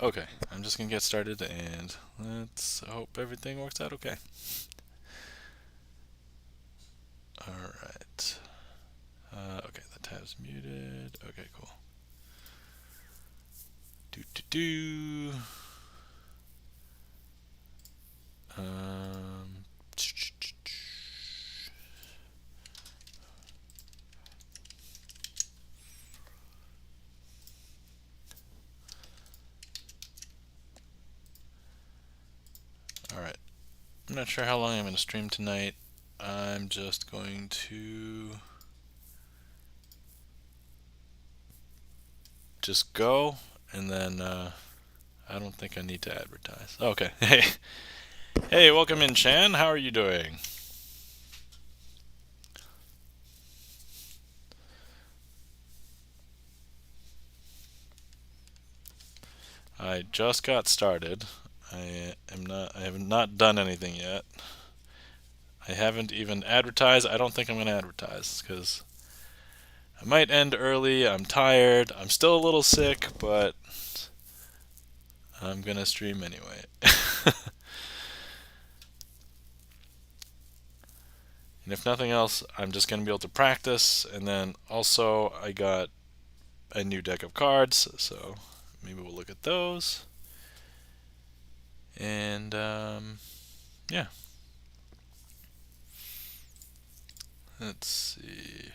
Okay, I'm just gonna get started and let's hope everything works out okay. Alright. Okay, the tab's muted. Okay, cool. Do do do. Um. Alright. I'm not sure how long I'm going to stream tonight. I'm just going to just go, and then I don't think I need to advertise. Okay. Hey. Hey, welcome in, Chan. How are you doing? I just got started. I have not done anything yet. I haven't even advertised. I don't think I'm going to advertise because I might end early. I'm tired. I'm still a little sick, but I'm going to stream anyway. And if nothing else, I'm just going to be able to practice. And then also, I got a new deck of cards, so maybe we'll look at those. And yeah. Let's see.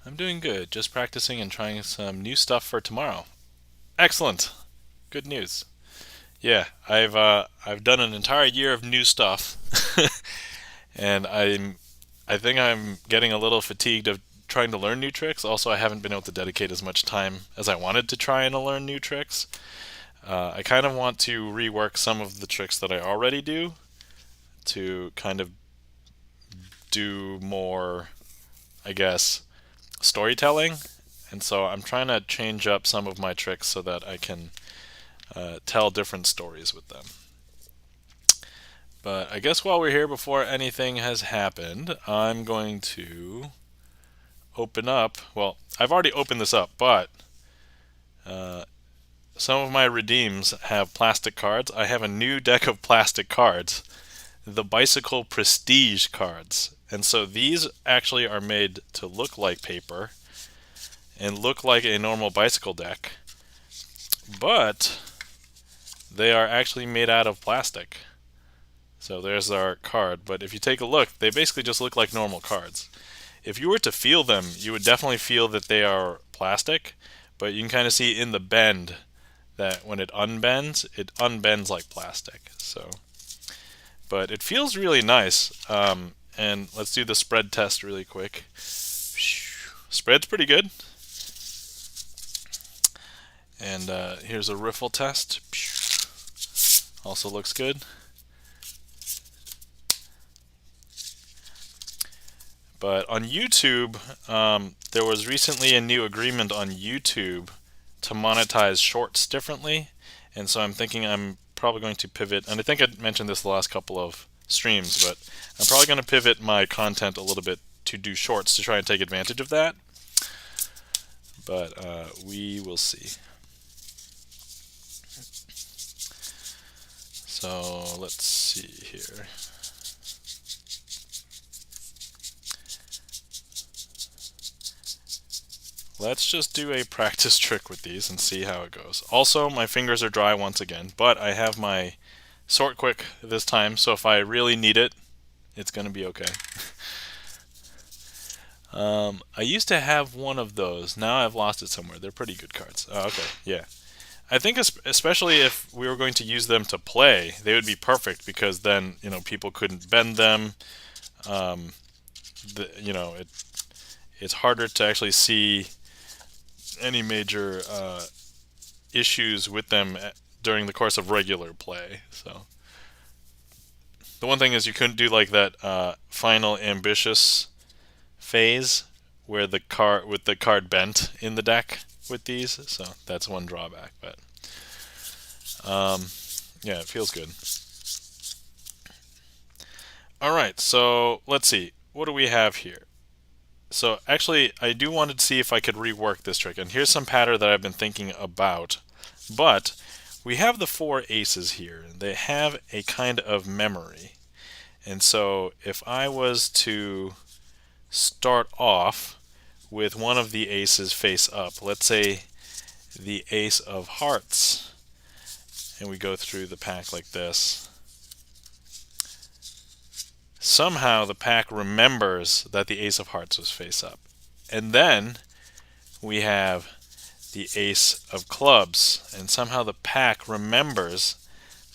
I'm doing good. Just practicing and trying some new stuff for tomorrow. Excellent. Good news. Yeah, I've done an entire year of new stuff, and I think I'm getting a little fatigued of trying to learn new tricks. Also, I haven't been able to dedicate as much time as I wanted to try and learn new tricks. I kind of want to rework some of the tricks that I already do to kind of do more, I guess, storytelling. And so I'm trying to change up some of my tricks so that I can tell different stories with them. But I guess while we're here, before anything has happened, I'm going to open up. Well, I've already opened this up, but some of my redeems have plastic cards. I have a new deck of plastic cards, the Bicycle Prestige cards. And so these actually are made to look like paper and look like a normal bicycle deck, but they are actually made out of plastic. So there's our card, but if you take a look, they basically just look like normal cards. If you were to feel them, you would definitely feel that they are plastic, but you can kind of see in the bend that when it unbends like plastic. So, but it feels really nice. And let's do the spread test really quick. Spread's pretty good. And here's a riffle test. Also looks good. But on YouTube, there was recently a new agreement on YouTube to monetize shorts differently. And so I'm thinking I'm probably going to pivot. And I think I mentioned this the last couple of streams, but I'm probably going to pivot my content a little bit to do shorts to try and take advantage of that. But we will see. So let's see here. Let's just do a practice trick with these and see how it goes. Also, my fingers are dry once again, but I have my sort quick this time, so if I really need it, it's going to be okay. I used to have one of those. Now I've lost it somewhere. They're pretty good cards. Oh, okay, yeah. I think especially if we were going to use them to play, they would be perfect because then people couldn't bend them. It's harder to actually see any major issues with them during the course of regular play. So the one thing is you couldn't do like that final ambitious phase where the card bent in the deck with these. So that's one drawback, but yeah, it feels good. All right, so let's see. What do we have here? So actually, I do want to see if I could rework this trick. And here's some pattern that I've been thinking about But we have the 4 aces here. They have a kind of memory. And so if I was to start off with one of the aces face up, let's say the ace of hearts, and we go through the pack like this, somehow the pack remembers that the ace of hearts was face up. And then we have the ace of clubs, and somehow the pack remembers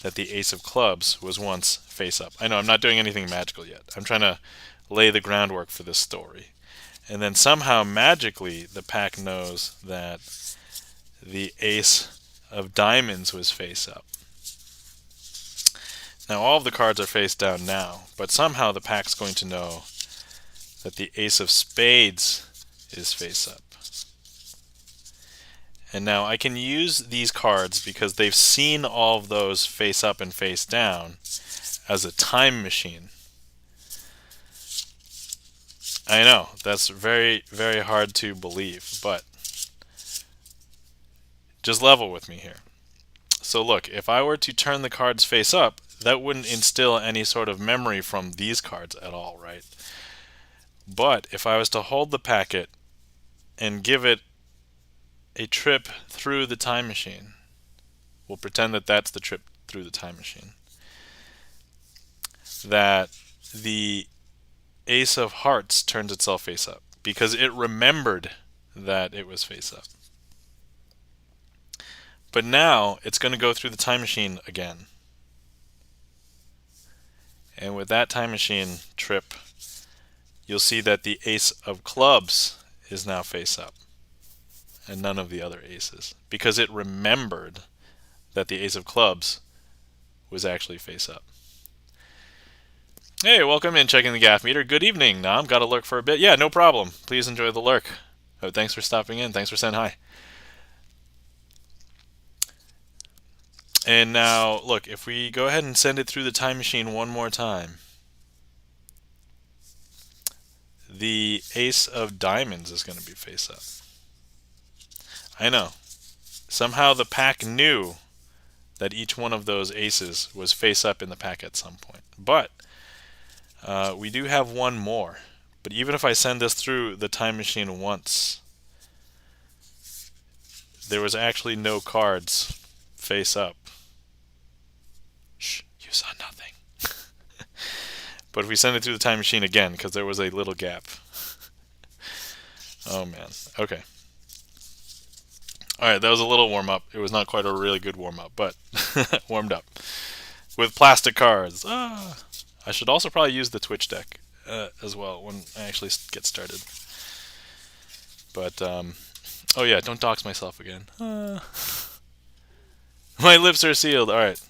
that the ace of clubs was once face up. I know I'm not doing anything magical yet. I'm trying to lay the groundwork for this story. And then somehow magically the pack knows that the ace of diamonds was face up. Now all of the cards are face down now, but somehow the pack's going to know that the ace of spades is face up. And now I can use these cards, because they've seen all of those face up and face down, as a time machine. I know, that's very, very hard to believe, but just level with me here. So look, if I were to turn the cards face up, that wouldn't instill any sort of memory from these cards at all, right? But if I was to hold the packet and give it a trip through the time machine, we'll pretend that that's the trip through the time machine, that the ace of hearts turns itself face up because it remembered that it was face up. But now it's going to go through the time machine again. And with that time machine trip, you'll see that the ace of clubs is now face up, and none of the other aces, because it remembered that the ace of clubs was actually face up. Hey, welcome in, checking the gaff meter. Good evening, Nam. Got to lurk for a bit. Yeah, no problem. Please enjoy the lurk. Oh, thanks for stopping in. Thanks for saying hi. And now, look, if we go ahead and send it through the time machine one more time, the ace of diamonds is going to be face up. I know. Somehow the pack knew that each one of those aces was face up in the pack at some point. But we do have one more. But even if I send this through the time machine once, there was actually no cards face up. Shh, you saw nothing. But if we send it through the time machine again, because there was a little gap. Oh man, okay. Alright, that was a little warm-up. It was not quite a really good warm-up, but warmed up. With plastic cards. I should also probably use the Twitch deck as well when I actually get started. But, oh yeah, don't dox myself again. My lips are sealed. Alright.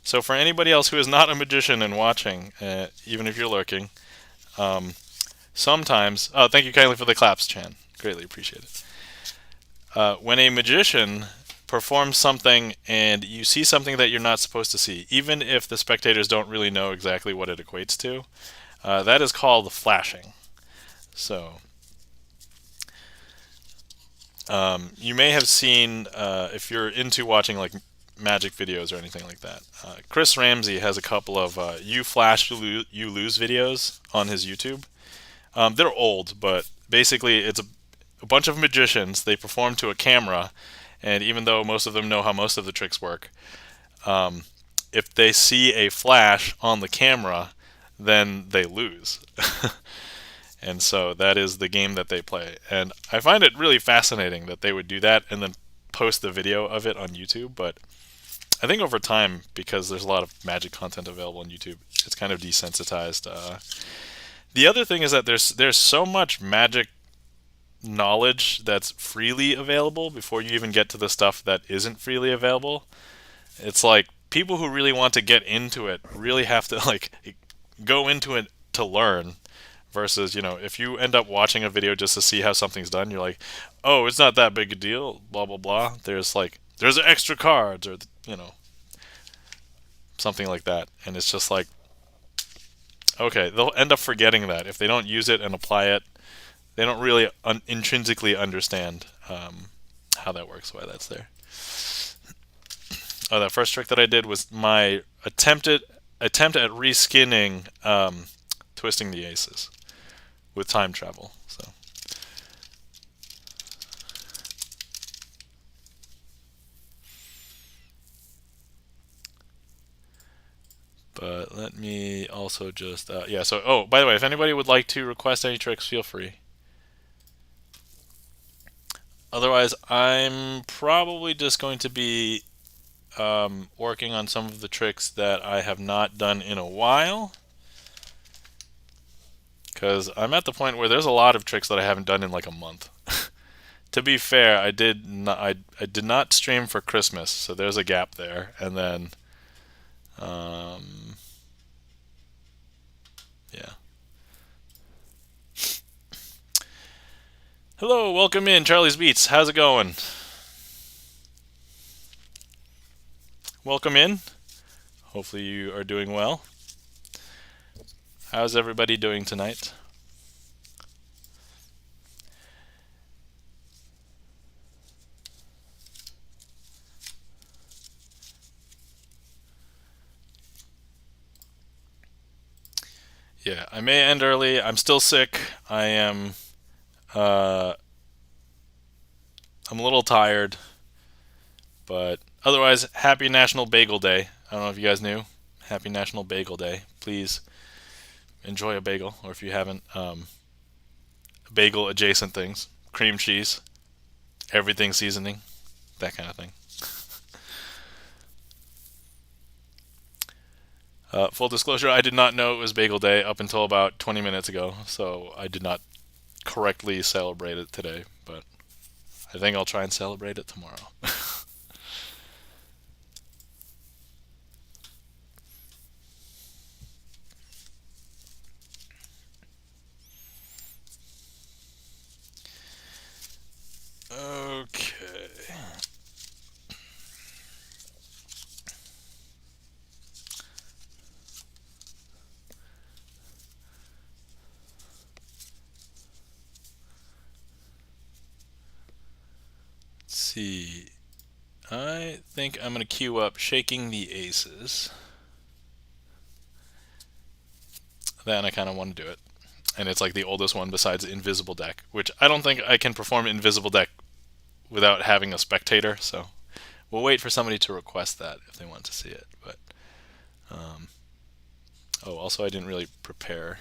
So for anybody else who is not a magician and watching, even if you're lurking, sometimes... Oh, thank you kindly for the claps, Chan. Greatly appreciate it. When a magician performs something and you see something that you're not supposed to see, even if the spectators don't really know exactly what it equates to, that is called flashing. So, you may have seen, if you're into watching like magic videos or anything like that, Chris Ramsey has a couple of you flash, you lose videos on his YouTube. They're old, but basically it's a bunch of magicians. They perform to a camera, and even though most of them know how most of the tricks work, if they see a flash on the camera, then they lose. And so that is the game that they play. And I find it really fascinating that they would do that and then post the video of it on YouTube. But I think over time, because there's a lot of magic content available on YouTube, it's kind of desensitized. The other thing is that there's so much magic knowledge that's freely available before you even get to the stuff that isn't freely available. It's like people who really want to get into it really have to like go into it to learn, versus, you know, if you end up watching a video just to see how something's done, you're like, oh, it's not that big a deal, blah blah blah. There's extra cards, or, you know, something like that, and it's just like, okay, they'll end up forgetting that if they don't use it and apply it. They don't really intrinsically understand how that works, why that's there. Oh, that first trick that I did was my attempt at reskinning twisting the aces with time travel. So. But let me also just yeah. So by the way, if anybody would like to request any tricks, feel free. Otherwise, I'm probably just going to be working on some of the tricks that I have not done in a while, because I'm at the point where there's a lot of tricks that I haven't done in like a month. To be fair, I did not stream for Christmas, so there's a gap there, and then yeah. Hello, welcome in, Charlie's Beats. How's it going? Welcome in. Hopefully you are doing well. How's everybody doing tonight? Yeah, I may end early. I'm still sick. I'm a little tired, but otherwise, happy National Bagel Day. I don't know if you guys knew. Happy National Bagel Day. Please enjoy a bagel, or if you haven't, bagel adjacent things, cream cheese, everything seasoning, that kind of thing. Full disclosure, I did not know it was Bagel Day up until about 20 minutes ago, so I did not correctly celebrate it today, but I think I'll try and celebrate it tomorrow. Okay. Let's see. I think I'm going to queue up Shaking the Aces. Then I kind of want to do it. And it's like the oldest one besides Invisible Deck, which I don't think I can perform Invisible Deck without having a spectator, so we'll wait for somebody to request that if they want to see it. But oh, also I didn't really prepare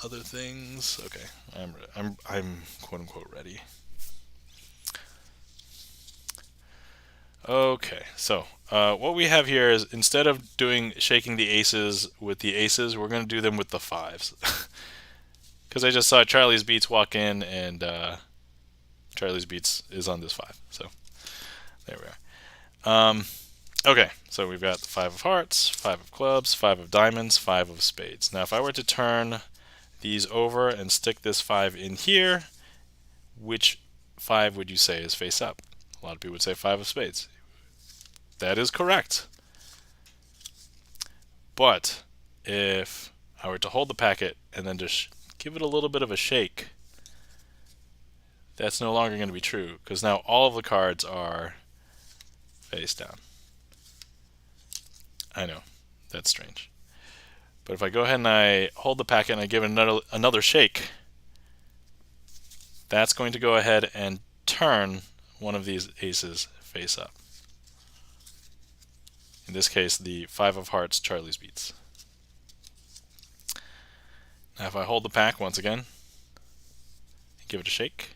other things. Okay, I'm quote unquote ready. Okay, so what we have here is, instead of doing shaking the aces with the aces, we're going to do them with the fives. Because I just saw Charlie's Beats walk in, and Charlie's Beats is on this five. So there we are. Okay, so we've got the five of hearts, five of clubs, five of diamonds, five of spades. Now if I were to turn these over and stick this five in here, which five would you say is face up? A lot of people would say five of spades. That is correct. But if I were to hold the packet and then just give it a little bit of a shake, that's no longer going to be true, because now all of the cards are face down. I know, that's strange. But if I go ahead and I hold the packet and I give it another shake, that's going to go ahead and turn one of these aces face up. In this case, the five of hearts, Charlie's Beats. Now if I hold the pack once again, give it a shake,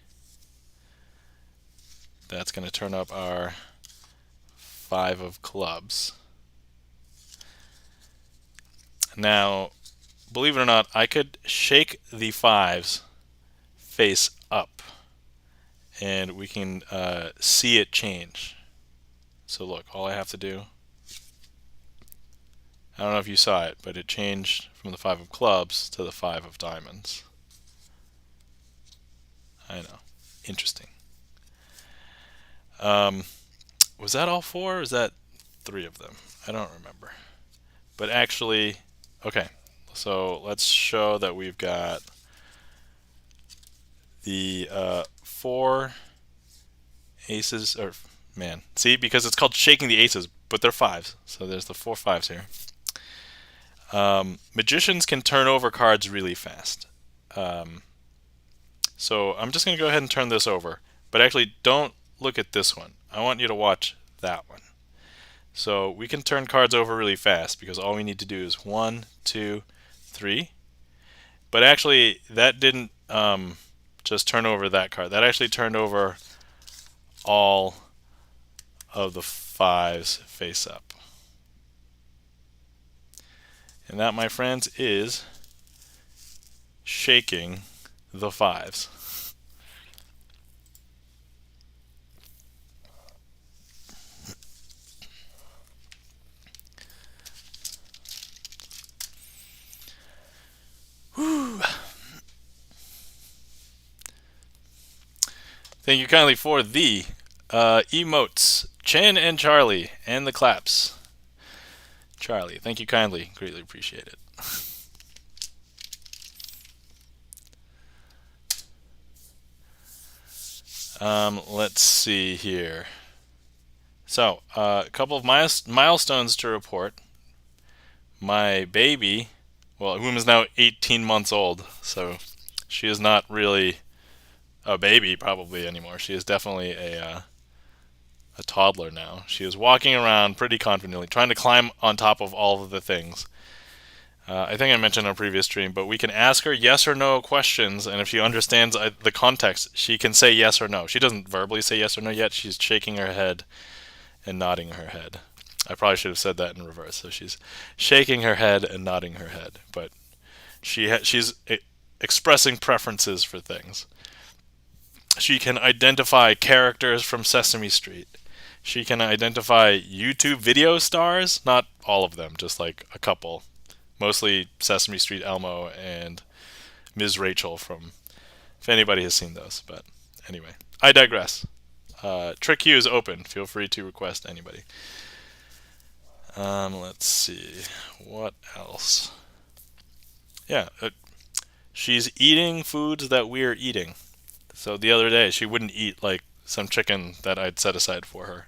that's going to turn up our five of clubs. Now, believe it or not, I could shake the fives face up, and we can see it change. So look, all I have to do, I don't know if you saw it, but it changed from the five of clubs to the five of diamonds. I know, interesting. Was that all four, or is that three of them? I don't remember. But actually, okay, so let's show that we've got the four aces, or Man, see, because it's called shaking the aces, but they're fives. So there's the 4 fives here. Magicians can turn over cards really fast. So I'm just going to go ahead and turn this over. But actually, don't look at this one. I want you to watch that one. So we can turn cards over really fast because all we need to do is 1, 2, 3. But actually, that didn't just turn over that card. That actually turned over all of the fives face up. And that, my friends, is shaking the fives. Whew. Thank you kindly for the emotes, Chan and Charlie, and the claps. Charlie, thank you kindly. Greatly appreciate it. Let's see here. So, a couple of milestones to report. My baby, well, whom is now 18 months old, so she is not really a baby probably anymore. She is definitely a toddler now. She is walking around pretty confidently, trying to climb on top of all of the things. I think I mentioned on a previous stream, but we can ask her yes or no questions, and if she understands the context, she can say yes or no. She doesn't verbally say yes or no yet. She's shaking her head and nodding her head. I probably should have said that in reverse. So she's shaking her head and nodding her head, but she's expressing preferences for things. She can identify characters from Sesame Street. She can identify YouTube video stars, not all of them, just like a couple. Mostly Sesame Street Elmo and Ms. Rachel from, if anybody has seen those. But anyway, I digress. Trick queue is open. Feel free to request anybody. Let's see. What else? Yeah, she's eating foods that we're eating. So the other day, she wouldn't eat like some chicken that I'd set aside for her.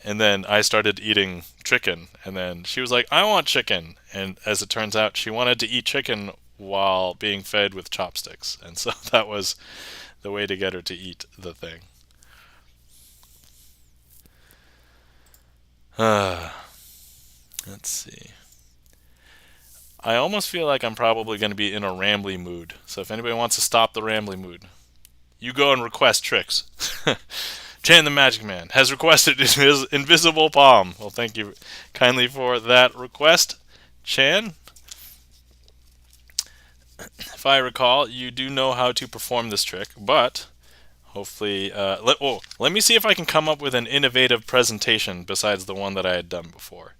And then I started eating chicken, and then she was like, I want chicken. And as it turns out, she wanted to eat chicken while being fed with chopsticks. And so that was the way to get her to eat the thing. Let's see. I almost feel like I'm probably going to be in a rambly mood. So if anybody wants to stop the rambly mood, you go and request tricks. Chan the Magic Man has requested his invisible palm. Well, thank you kindly for that request, Chan. If I recall, you do know how to perform this trick, but hopefully, let me see if I can come up with an innovative presentation besides the one that I had done before.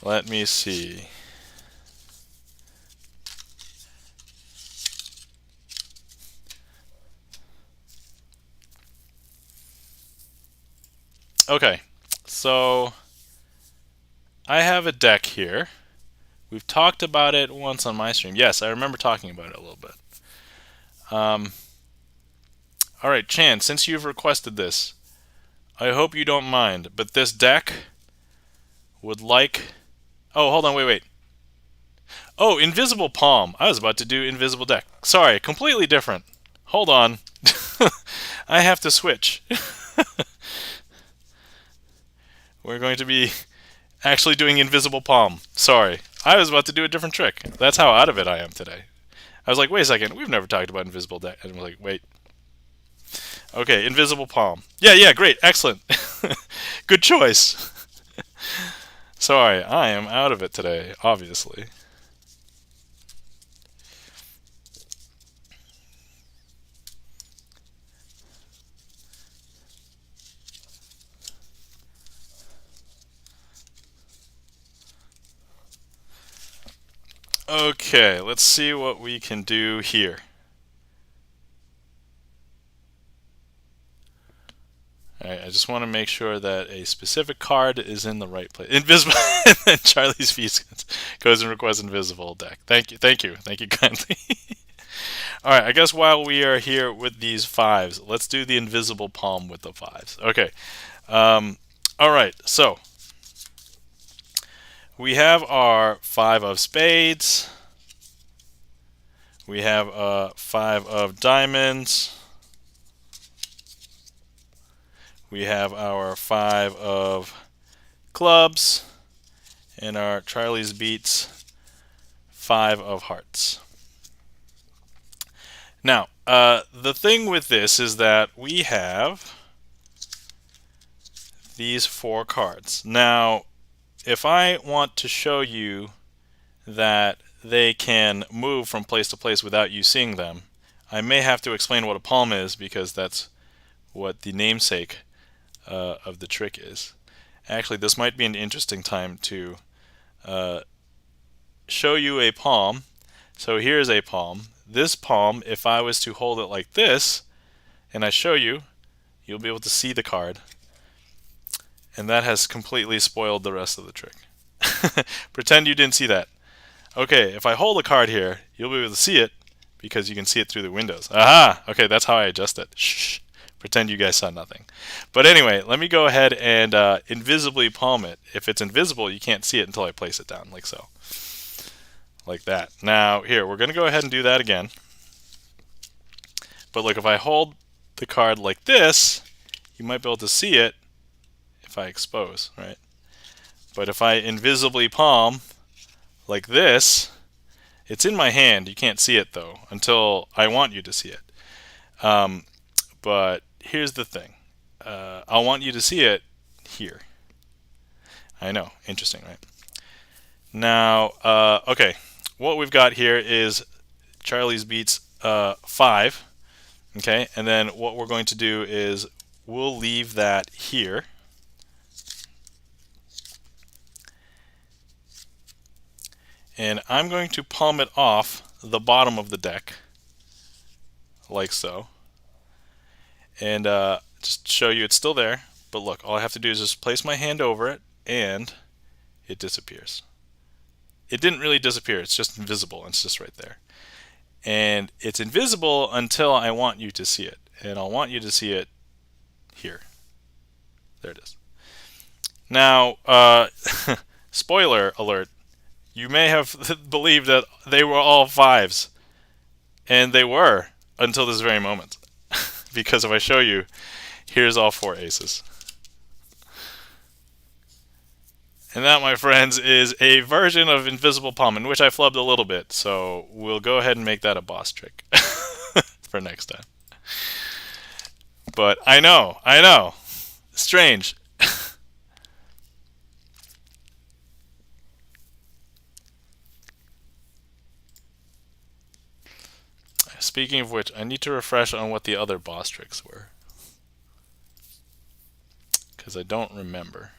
Let me see. Okay, so I have a deck here. We've talked about it once on my stream. Yes, I remember talking about it a little bit. Alright, Chan, since you've requested this, I hope you don't mind, but this deck would like... Oh, hold on, wait. Oh, Invisible Palm. I was about to do Invisible Deck. Sorry, completely different. Hold on. I have to switch. We're going to be actually doing Invisible Palm. Sorry. I was about to do a different trick. That's how out of it I am today. I was like, wait a second, we've never talked about Invisible Deck. And I was like, wait. Okay, Invisible Palm. Yeah, great, excellent. Good choice. Sorry, I am out of it today, obviously. Okay, let's see what we can do here. Alright, I just want to make sure that a specific card is in the right place. Invisible, and then Charlie's Feast goes and requests Invisible Deck. Thank you kindly. All right, I guess while we are here with these fives, let's do the invisible palm with the fives. Okay. All right, so we have our five of spades. We have five of diamonds. We have our five of clubs. And our Charlie's Beats five of hearts. Now, the thing with this is that we have these four cards. Now, if I want to show you that they can move from place to place without you seeing them, I may have to explain what a palm is, because that's what the namesake of the trick is. Actually, this might be an interesting time to show you a palm. So here's a palm. This palm, if I was to hold it like this, and I show you, you'll be able to see the card. And that has completely spoiled the rest of the trick. Pretend you didn't see that. Okay, if I hold a card here, you'll be able to see it, because you can see it through the windows. Aha! Okay, that's how I adjust it. Shh. Pretend you guys saw nothing. But anyway, let me go ahead and invisibly palm it. If it's invisible, you can't see it until I place it down, like so. Like that. Now, here, we're going to go ahead and do that again. But look, if I hold the card like this, you might be able to see it if I expose, right? But if I invisibly palm like this, it's in my hand. You can't see it, though, until I want you to see it. But here's the thing. I'll want you to see it here. I know. Interesting, right? Now, okay. What we've got here is Charlie's Beats 5. Okay, and then what we're going to do is we'll leave that here. And I'm going to palm it off the bottom of the deck, like so. And just show you it's still there. But look, all I have to do is just place my hand over it, and it disappears. It didn't really disappear, it's just invisible, and it's just right there. And it's invisible until I want you to see it. And I'll want you to see it here. There it is. Now, spoiler alert, you may have believed that they were all fives. And they were, until this very moment. Because if I show you, here's all four aces. And that, my friends, is a version of invisible palm, in which I flubbed a little bit. So we'll go ahead and make that a boss trick for next time. But I know. Strange. Speaking of which, I need to refresh on what the other boss tricks were, because I don't remember.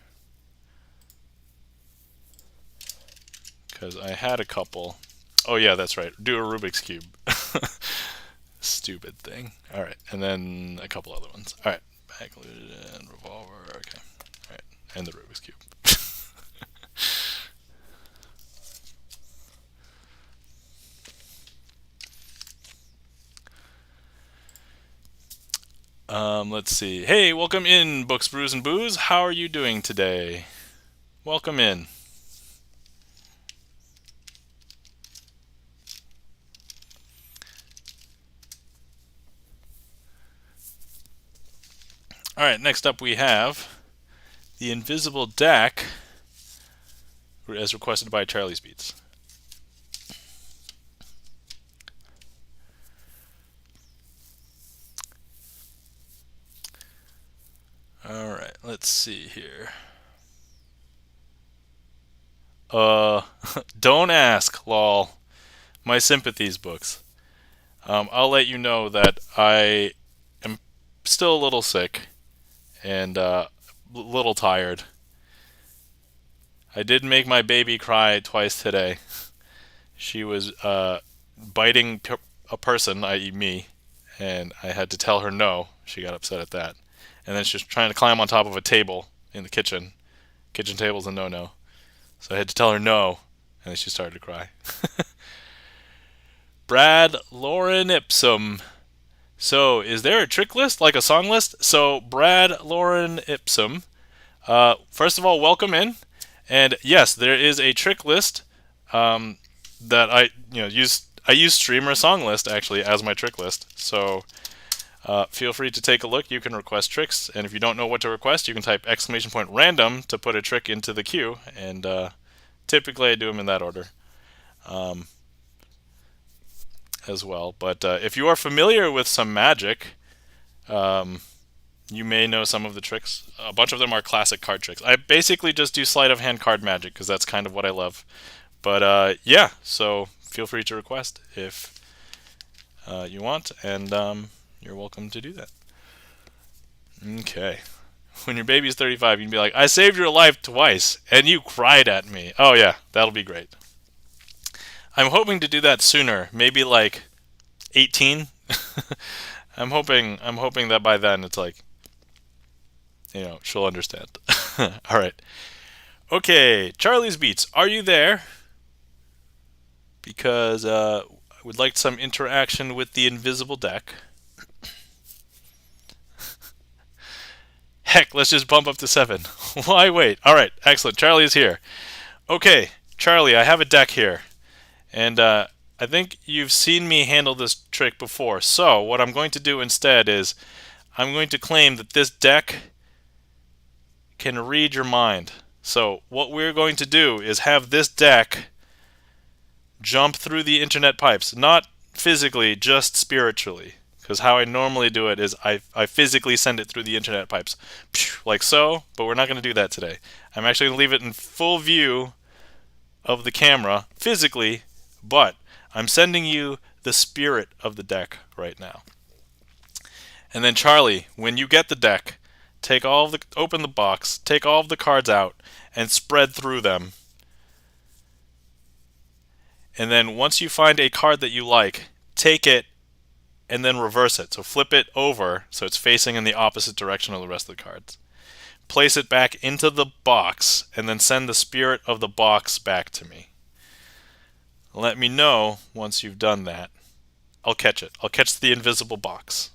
Because I had a couple. Oh yeah, that's right. Do a Rubik's Cube. Stupid thing. Alright, and then a couple other ones. Alright, backloaded and revolver. Okay. Alright, and the Rubik's Cube. Let's see. Hey, welcome in, Books, Brews, and Booze. How are you doing today? Welcome in. Alright, next up we have the Invisible Deck, as requested by Charlie's Beats. Alright, let's see here. Don't ask, lol. My sympathies, Books. I'll let you know that I am still a little sick and a little tired. I did make my baby cry twice today. She was biting a person, i.e. me, and I had to tell her no. She got upset at that. And then she was trying to climb on top of a table in the kitchen. Kitchen table's a no-no. So I had to tell her no, and then she started to cry. Brad Lauren Ipsum. So, is there a trick list, like a song list? So, Brad Lauren Ipsum. First of all, welcome in. And yes, there is a trick list that I use. I use StreamerSonglist actually as my trick list. So feel free to take a look. You can request tricks, and if you don't know what to request, you can type !random to put a trick into the queue. And typically, I do them in that order as well. But if you are familiar with some magic, you may know some of the tricks. A bunch of them are classic card tricks. I basically just do sleight of hand card magic because that's kind of what I love. But yeah, so feel free to request if you want, and you're welcome to do that. Okay. When your baby's 35, you can be like, I saved your life twice, and you cried at me. Oh yeah, that'll be great. I'm hoping to do that sooner, maybe like 18. I'm hoping that by then it's like, she'll understand. All right. Okay, Charlie's Beats, are you there? Because I would like some interaction with the invisible deck. Heck, let's just bump up to 7. Why wait? All right, excellent. Charlie is here. Okay, Charlie, I have a deck here. And I think you've seen me handle this trick before. So what I'm going to do instead is I'm going to claim that this deck can read your mind. So what we're going to do is have this deck jump through the internet pipes. Not physically, just spiritually. Because how I normally do it is I physically send it through the internet pipes. Like so, but we're not going to do that today. I'm actually going to leave it in full view of the camera, physically, but I'm sending you the spirit of the deck right now. And then Charlie, when you get the deck, open the box, take all of the cards out, and spread through them. And then once you find a card that you like, take it and then reverse it. So flip it over so it's facing in the opposite direction of the rest of the cards. Place it back into the box and then send the spirit of the box back to me. Let me know once you've done that. I'll catch it. I'll catch the invisible box.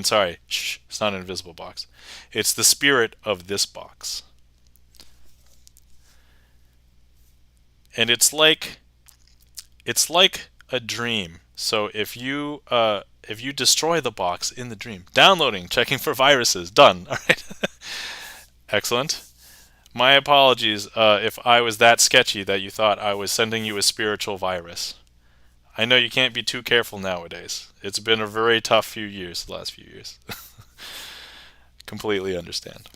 Sorry, it's not an invisible box. It's the spirit of this box. And it's like a dream. So if you destroy the box in the dream, downloading, checking for viruses, done. All right. Excellent. My apologies if I was that sketchy that you thought I was sending you a spiritual virus. I know you can't be too careful nowadays. It's been a very tough few years, the last few years. Completely understand.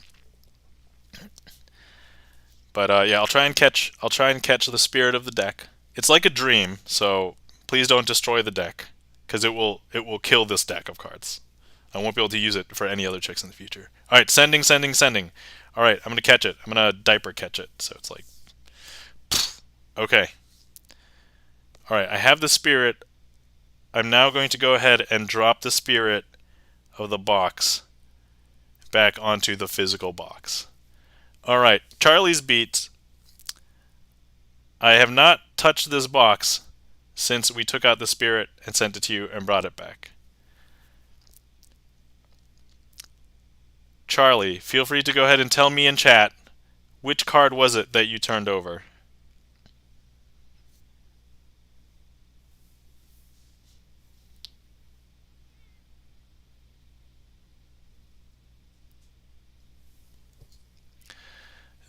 But yeah, I'll try and catch the spirit of the deck. It's like a dream, so please don't destroy the deck, because it will kill this deck of cards. I won't be able to use it for any other tricks in the future. All right, sending. All right, I'm gonna catch it. I'm gonna diaper catch it. So it's like, okay. All right, I have the spirit. I'm now going to go ahead and drop the spirit of the box back onto the physical box. All right, Charlie's Beats. I have not touched this box since we took out the spirit and sent it to you and brought it back. Charlie, feel free to go ahead and tell me in chat, which card was it that you turned over?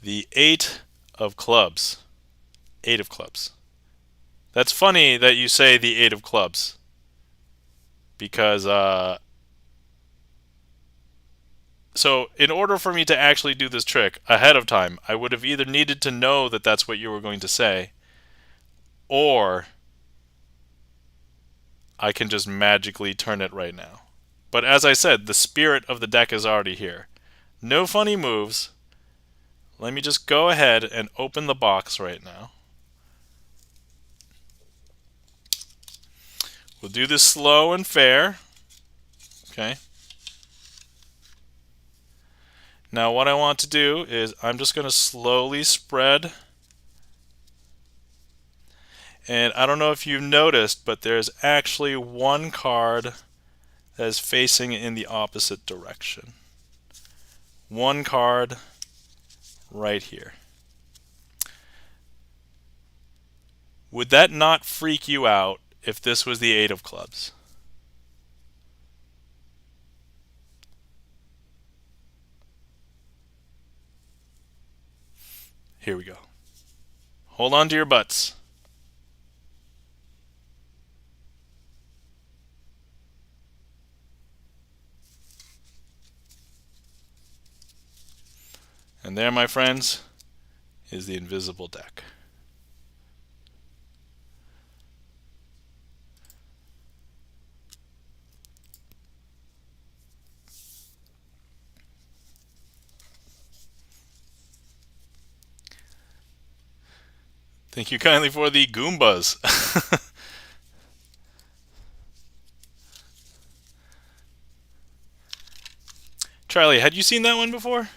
The 8 of clubs. 8 of clubs. That's funny that you say the 8 of clubs. Because, so in order for me to actually do this trick ahead of time, I would have either needed to know that that's what you were going to say, or I can just magically turn it right now. But as I said, the spirit of the deck is already here. No funny moves. Let me just go ahead and open the box right now. We'll do this slow and fair. Okay. Now what I want to do is I'm just going to slowly spread. And I don't know if you've noticed, but there's actually one card that is facing in the opposite direction. One card right here. Would that not freak you out if this was the 8 of clubs? Here we go. Hold on to your butts. And there, my friends, is the invisible deck. Thank you kindly for the Goombas. Charlie, had you seen that one before?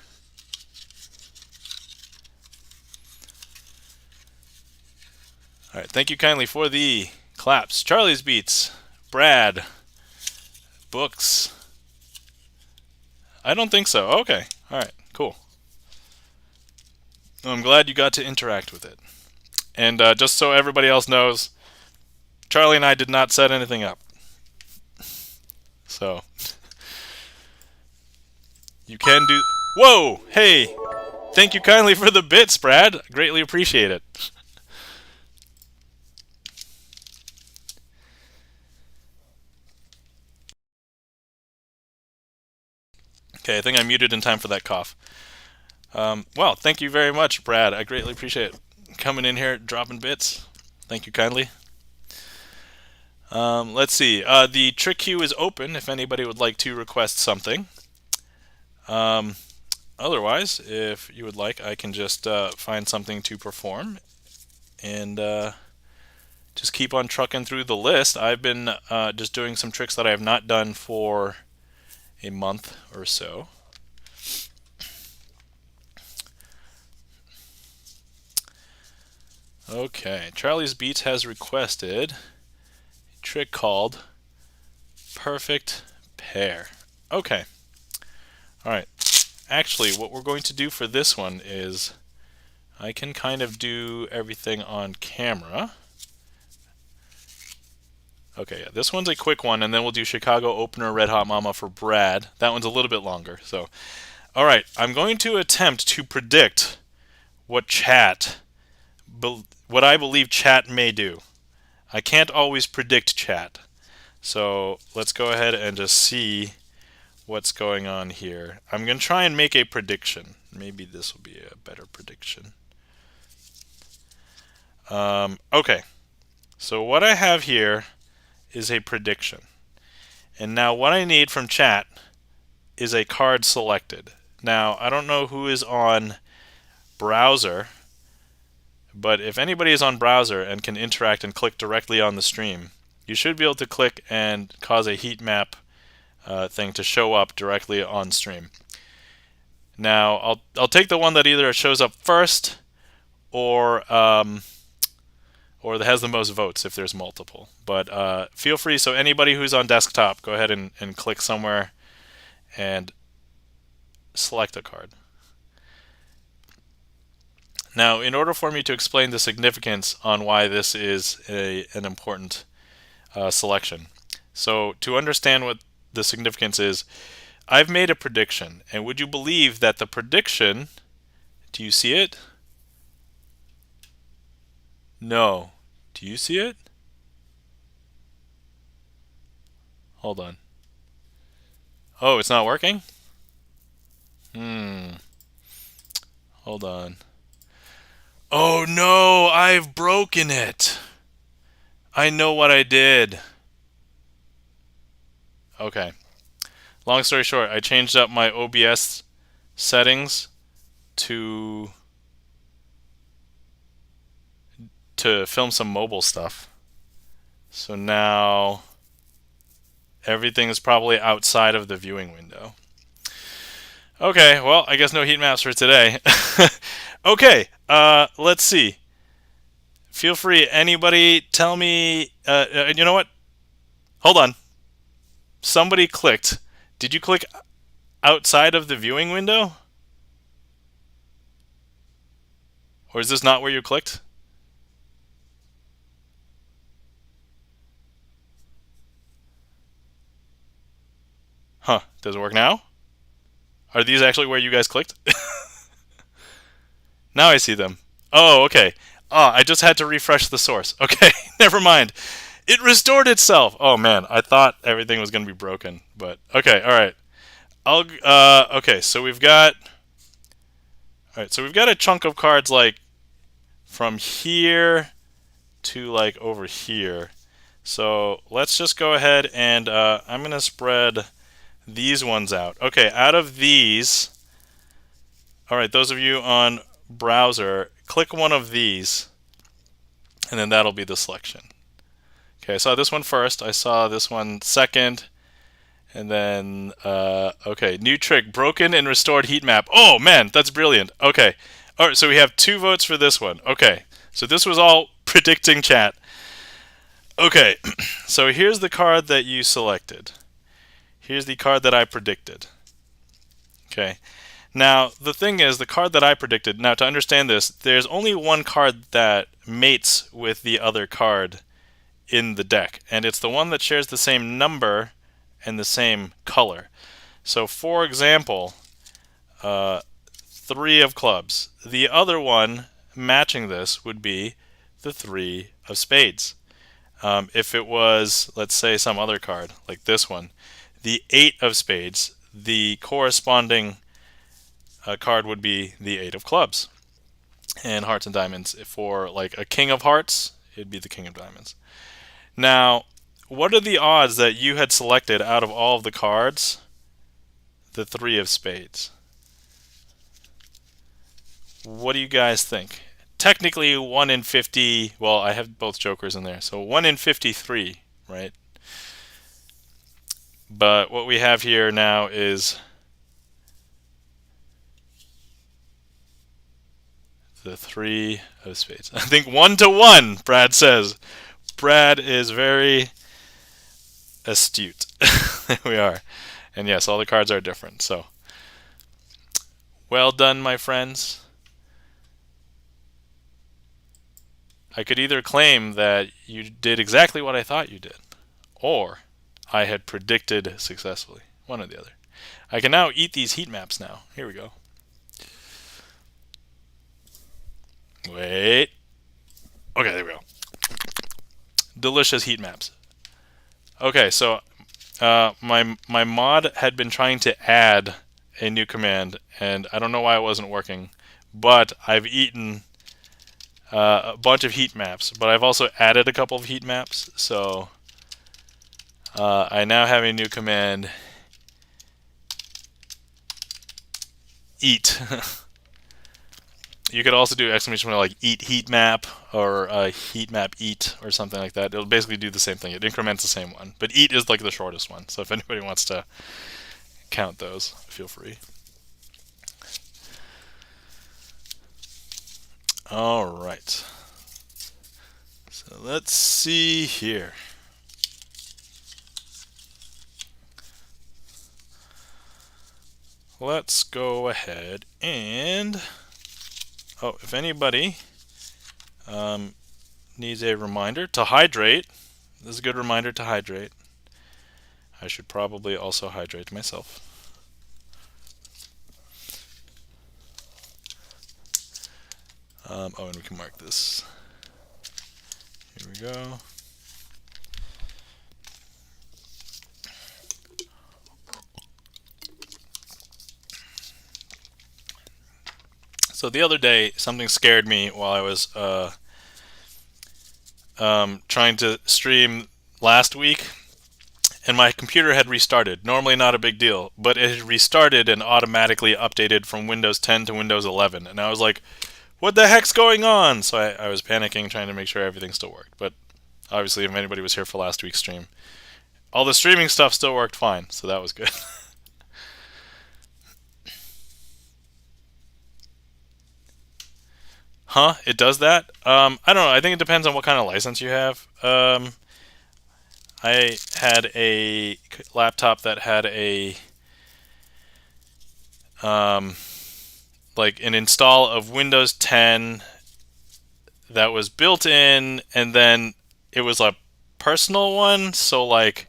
Alright, thank you kindly for the claps. Charlie's Beats, Brad, Books. I don't think so. Okay, alright, cool. I'm glad you got to interact with it. And just so everybody else knows, Charlie and I did not set anything up. So, you can do... Whoa! Hey! Thank you kindly for the bits, Brad. Greatly appreciate it. Okay, I think I muted in time for that cough. Well, thank you very much, Brad. I greatly appreciate it. Coming in here, dropping bits. Thank you kindly. Let's see. The trick queue is open if anybody would like to request something. Otherwise, if you would like, I can just find something to perform and just keep on trucking through the list. I've been just doing some tricks that I have not done for a month or so. Okay, Charlie's Beats has requested a trick called Perfect Pair. Okay. Alright. Actually, what we're going to do for this one is I can kind of do everything on camera. Okay, yeah, this one's a quick one, and then we'll do Chicago Opener Red Hot Mama for Brad. That one's a little bit longer. So, all right, I'm going to attempt to predict what what I believe chat may do. I can't always predict chat. So let's go ahead and just see what's going on here. I'm going to try and make a prediction. Maybe this will be a better prediction. Okay, so what I have here is a prediction. And now what I need from chat is a card selected. Now, I don't know who is on browser, but if anybody is on browser and can interact and click directly on the stream, you should be able to click and cause a heat map thing to show up directly on stream. Now, I'll take the one that either shows up first or that has the most votes if there's multiple. But feel free, so anybody who's on desktop, go ahead and click somewhere and select a card. Now, in order for me to explain the significance on why this is an important selection, so to understand what the significance is, I've made a prediction, and would you believe that the prediction, do you see it? No. Do you see it? Hold on. Oh, it's not working? Hold on. Oh no, I've broken it. I know what I did. Okay. Long story short, I changed up my OBS settings to film some mobile stuff. So now everything is probably outside of the viewing window. Okay, well, I guess no heat maps for today. Okay, let's see. Feel free. Anybody tell me. You know what? Hold on. Somebody clicked. Did you click outside of the viewing window? Or is this not where you clicked? Huh. Does it work now? Are these actually where you guys clicked? Now I see them. Oh, okay. Oh, I just had to refresh the source. Okay, never mind. It restored itself. Oh man, I thought everything was going to be broken, but okay, all right. Okay, so we've got a chunk of cards like from here to like over here. So let's just go ahead and I'm going to spread these ones out. Okay, out of these, all right, those of you on browser, click one of these, and then that'll be the selection. Okay, I saw this one first, I saw this one second, and then, okay, new trick, broken and restored heat map. Oh man, that's brilliant. Okay, all right, so we have 2 votes for this one. Okay, so this was all predicting chat. Okay, so here's the card that you selected. Here's the card that I predicted. Okay, now the thing is, the card that I predicted, now to understand this, there's only one card that mates with the other card in the deck, and it's the one that shares the same number and the same color. So for example, 3 of clubs. The other one matching this would be the 3 of spades. If it was, let's say, some other card, like this one, the 8 of spades, the corresponding card would be the 8 of clubs. And hearts and diamonds, for like a king of hearts, it'd be the king of diamonds. Now, what are the odds that you had selected out of all of the cards the 3 of spades? What do you guys think? Technically 1 in 50, well, I have both jokers in there, so 1 in 53, right? But what we have here now is the 3 of spades. I think 1 to 1, Brad says. Brad is very astute. There we are. And yes, all the cards are different, so well done, my friends. I could either claim that you did exactly what I thought you did, or I had predicted successfully. One or the other. I can now eat these heat maps now. Here we go. Wait. Okay, there we go. Delicious heat maps. Okay, so my mod had been trying to add a new command, and I don't know why it wasn't working, but I've eaten a bunch of heat maps, but I've also added a couple of heat maps, so I now have a new command, eat. You could also do exclamation point like eat heat map or heat map eat or something like that. It'll basically do the same thing. It increments the same one, but eat is like the shortest one. So if anybody wants to count those, feel free. All right. So let's see here. Let's go ahead and if anybody needs a reminder to hydrate, this is a good reminder to hydrate. I should probably also hydrate myself. And we can mark this. Here we go. So the other day, something scared me while I was trying to stream last week, and my computer had restarted. Normally not a big deal, but it had restarted and automatically updated from Windows 10 to Windows 11, and I was like, what the heck's going on? So I was panicking, trying to make sure everything still worked. But obviously, if anybody was here for last week's stream, all the streaming stuff still worked fine, so that was good. Huh? It does that? I don't know. I think it depends on what kind of license you have. I had a laptop that had a um, like an install of Windows 10 that was built in, and then it was a personal one. So like,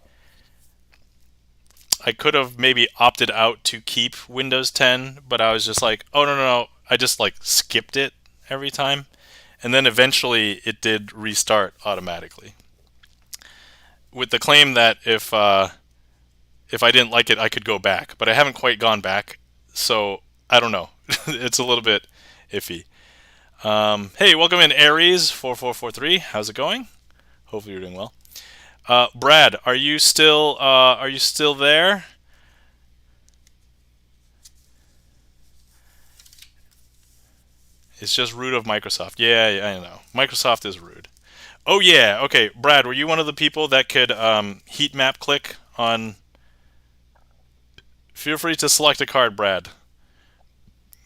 I could have maybe opted out to keep Windows 10, but I was just like, oh no no no, I just like skipped it every time, and then eventually it did restart automatically, with the claim that if I didn't like it, I could go back, but I haven't quite gone back, so I don't know. It's a little bit iffy. Hey, welcome in Aries 4443. How's it going? Hopefully you're doing well. Brad, are you still there? It's just rude of Microsoft. Yeah, I know. Microsoft is rude. Oh yeah, okay. Brad, were you one of the people that could heat map click on? Feel free to select a card, Brad.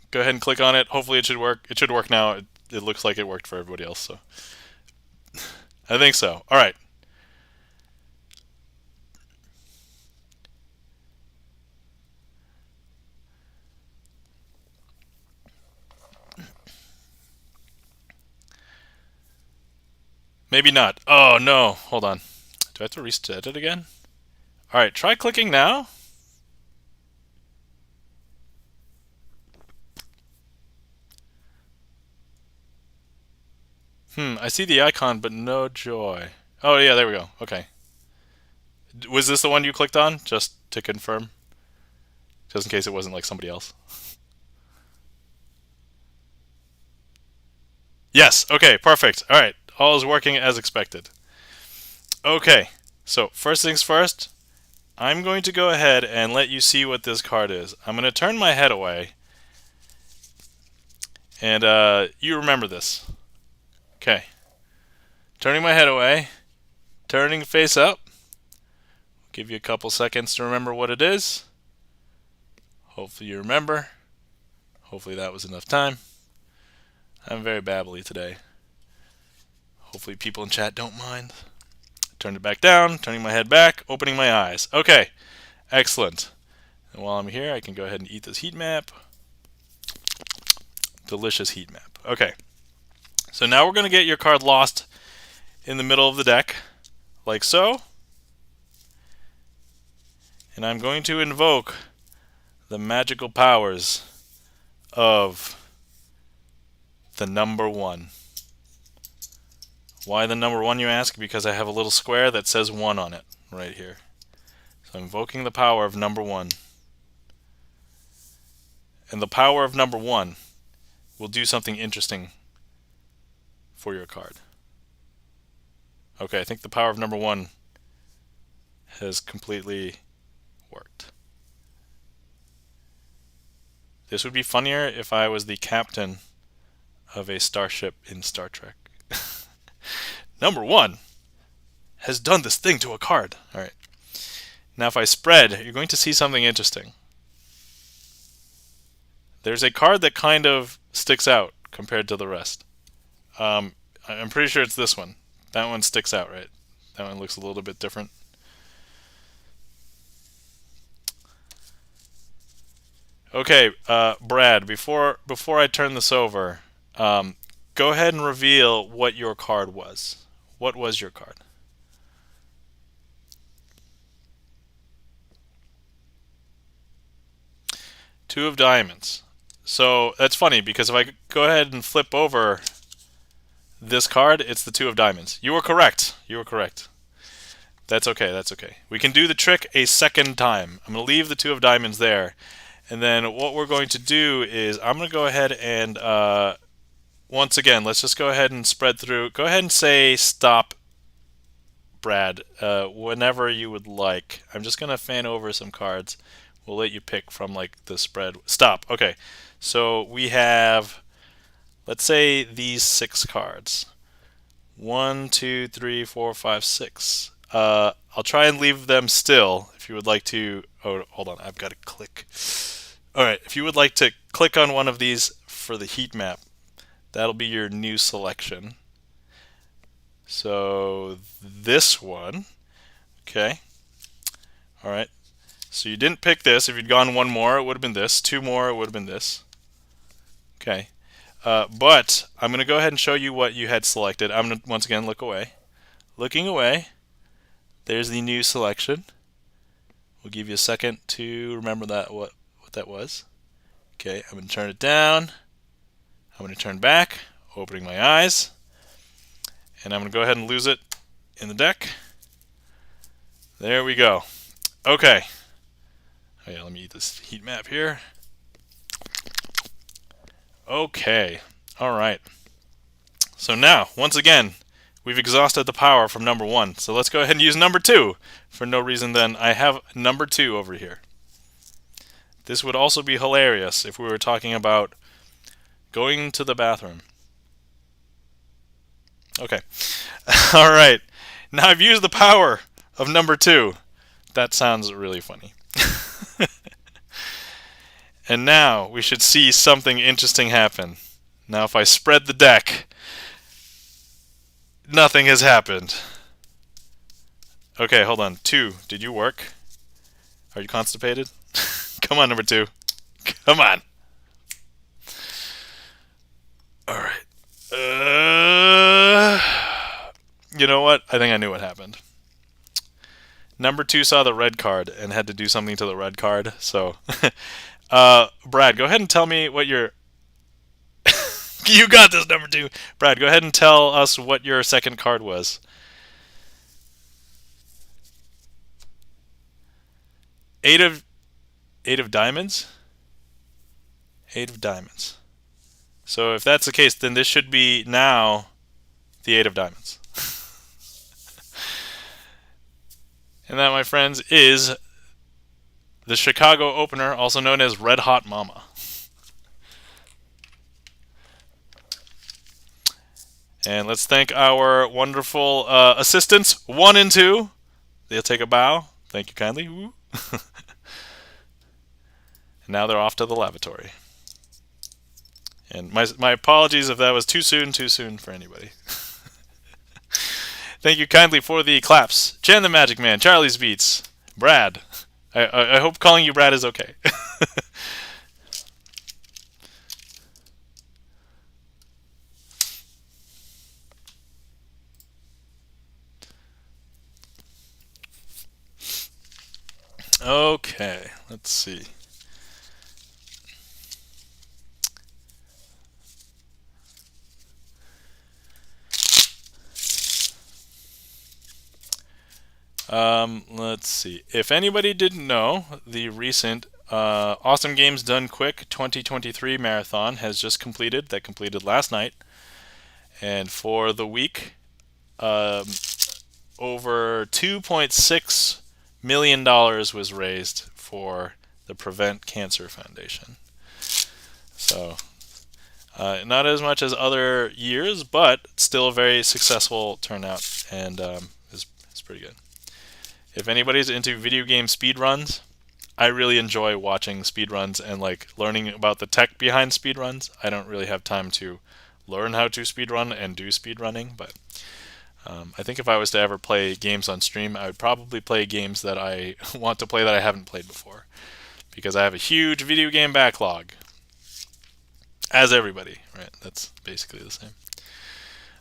Go ahead and click on it. Hopefully it should work. It should work now. It looks like it worked for everybody else, so I think so. All right. Maybe not. Oh no. Hold on. Do I have to reset it again? All right. Try clicking now. I see the icon, but no joy. Oh yeah, there we go. Okay. Was this the one you clicked on? Just to confirm, just in case it wasn't like somebody else. Yes. Okay. Perfect. All right. All is working as expected. Okay. So first things first, I'm going to go ahead and let you see what this card is. I'm going to turn my head away, and you remember this. Okay. Turning my head away, turning face up. Give you a couple seconds to remember what it is. Hopefully you remember. Hopefully that was enough time. I'm very babbly today. Hopefully people in chat don't mind. Turn it back down, turning my head back, opening my eyes. Okay, excellent. And while I'm here, I can go ahead and eat this heat map. Delicious heat map. Okay, so now we're going to get your card lost in the middle of the deck, like so. And I'm going to invoke the magical powers of the number 1. Why the number 1, you ask? Because I have a little square that says 1 on it right here. So I'm invoking the power of number 1. And the power of number 1 will do something interesting for your card. Okay, I think the power of number 1 has completely worked. This would be funnier if I was the captain of a starship in Star Trek. Number 1 has done this thing to a card. All right. Now if I spread, you're going to see something interesting. There's a card that kind of sticks out compared to the rest. I'm pretty sure it's this one. That one sticks out, right? That one looks a little bit different. Okay, Brad, before I turn this over, go ahead and reveal what your card was. What was your card? Two of diamonds. So that's funny because if I go ahead and flip over this card, it's the 2 of diamonds. You were correct. You were correct. That's okay. That's okay. We can do the trick a second time. I'm going to leave the 2 of diamonds there. And then what we're going to do is I'm going to go ahead and once again, let's just go ahead and spread through. Go ahead and say stop, Brad, whenever you would like. I'm just going to fan over some cards. We'll let you pick from like the spread. Stop. Okay. So we have, let's say, these 6 cards. 1, 2, 3, 4, 5, 6. I'll try and leave them still if you would like to. Oh, hold on. I've got to click. All right. If you would like to click on one of these for the heat map, That'll be your new selection. So this one, okay. All right. So you didn't pick this. If you'd gone one more, it would have been this. Two more, it would have been this. Okay. But I'm going to go ahead and show you what you had selected. I'm going to once again look away. Looking away, there's the new selection. We'll give you a second to remember that what that was. Okay, I'm going to turn it down. I'm going to turn back, opening my eyes. And I'm going to go ahead and lose it in the deck. There we go. Okay. Oh yeah, let me eat this heat map here. Okay. All right. So now, once again, we've exhausted the power from number 1. So let's go ahead and use number 2. For no reason then, I have number 2 over here. This would also be hilarious if we were talking about going to the bathroom. Okay. All right. Now I've used the power of number 2. That sounds really funny. And now we should see something interesting happen. Now if I spread the deck, nothing has happened. Okay, hold on. 2, did you work? Are you constipated? Come on, number 2. Come on. Alright. You know what? I think I knew what happened. Number 2 saw the red card and had to do something to the red card, so... Brad, go ahead and tell me what your... You got this, number 2. Brad, go ahead and tell us what your second card was. 8 of diamonds? 8 of diamonds. So if that's the case, then this should be now the 8 of diamonds. And that, my friends, is the Chicago opener, also known as Red Hot Mama. And let's thank our wonderful assistants, 1 and 2. They'll take a bow. Thank you kindly. Woo. And now they're off to the lavatory. And my apologies if that was too soon for anybody. Thank you kindly for the claps. Jan the Magic Man, Charlie's Beats, Brad. I hope calling you Brad is okay. Okay, let's see. Let's see. If anybody didn't know, the recent Awesome Games Done Quick 2023 marathon has just completed. That completed last night. And for the week, over $2.6 million was raised for the Prevent Cancer Foundation. So, not as much as other years, but still a very successful turnout, and it's pretty good. If anybody's into video game speedruns, I really enjoy watching speedruns and like learning about the tech behind speedruns. I don't really have time to learn how to speedrun and do speedrunning, but I think if I was to ever play games on stream, I would probably play games that I want to play that I haven't played before, because I have a huge video game backlog. As everybody, right? That's basically the same.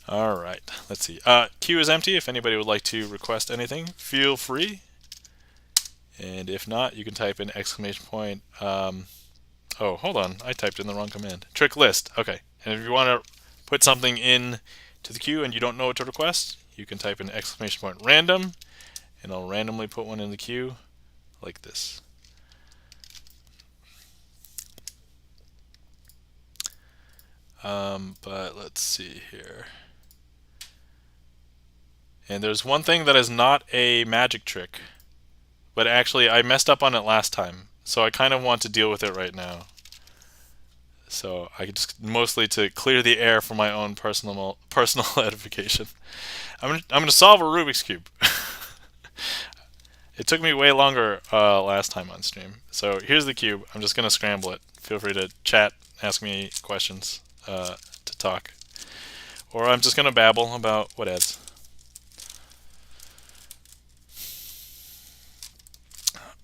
All right, let's see. Queue is empty. If anybody would like to request anything, feel free. And if not, you can type in exclamation point. Oh, hold on. I typed in the wrong command. Trick list. Okay. And if you want to put something in to the queue and you don't know what to request, you can type in exclamation point random, and I'll randomly put one in the queue like this. But let's see here. And there's one thing that is not a magic trick, but actually I messed up on it last time, so I kind of want to deal with it right now. So I just mostly to clear the air for my own personal edification. I'm gonna solve a Rubik's Cube. It took me way longer last time on stream. So here's the cube. I'm just gonna scramble it. Feel free to chat, ask me questions to to talk. Or I'm just going to babble about whatevs.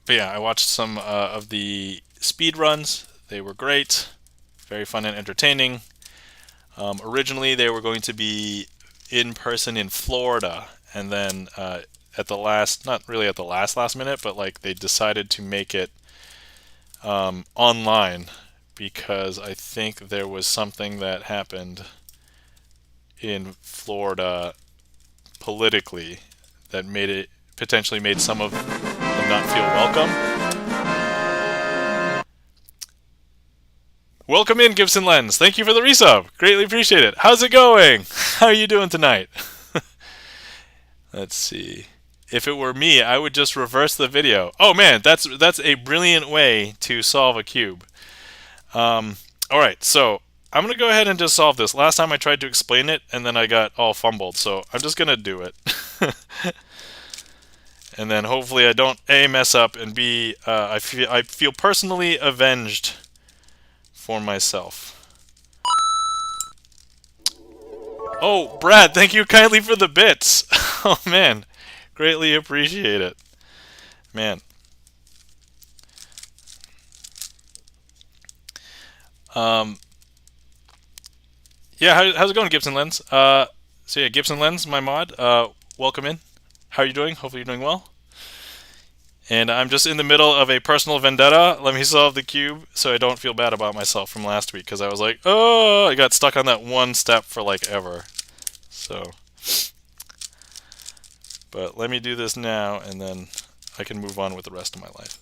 But yeah, I watched some of the speed runs. They were great, very fun and entertaining. Originally, they were going to be in person in Florida, and then at the last, not really at the last minute, but like they decided to make it online because I think there was something that happened in Florida politically that made it potentially made some of them not feel welcome. Welcome in, Gibson Lens. Thank you for the resub. Greatly appreciate it. How's it going? How are you doing tonight? Let's see. If it were me, I would just reverse the video. Oh man, that's a brilliant way to solve a cube. Alright, so I'm going to go ahead and just solve this. Last time I tried to explain it, and then I got all fumbled, so I'm just going to do it. And then hopefully I don't A, mess up, and B, I feel personally avenged for myself. Oh, Brad, thank you kindly for the bits. Oh man, greatly appreciate it. Man. Yeah, how's it going, Gibson Lens? So yeah, Gibson Lens, my mod. Welcome in. How are you doing? Hopefully you're doing well. And I'm just in the middle of a personal vendetta. Let me solve the cube so I don't feel bad about myself from last week, because I was like, oh, I got stuck on that one step for like ever. So, but let me do this now, and then I can move on with the rest of my life.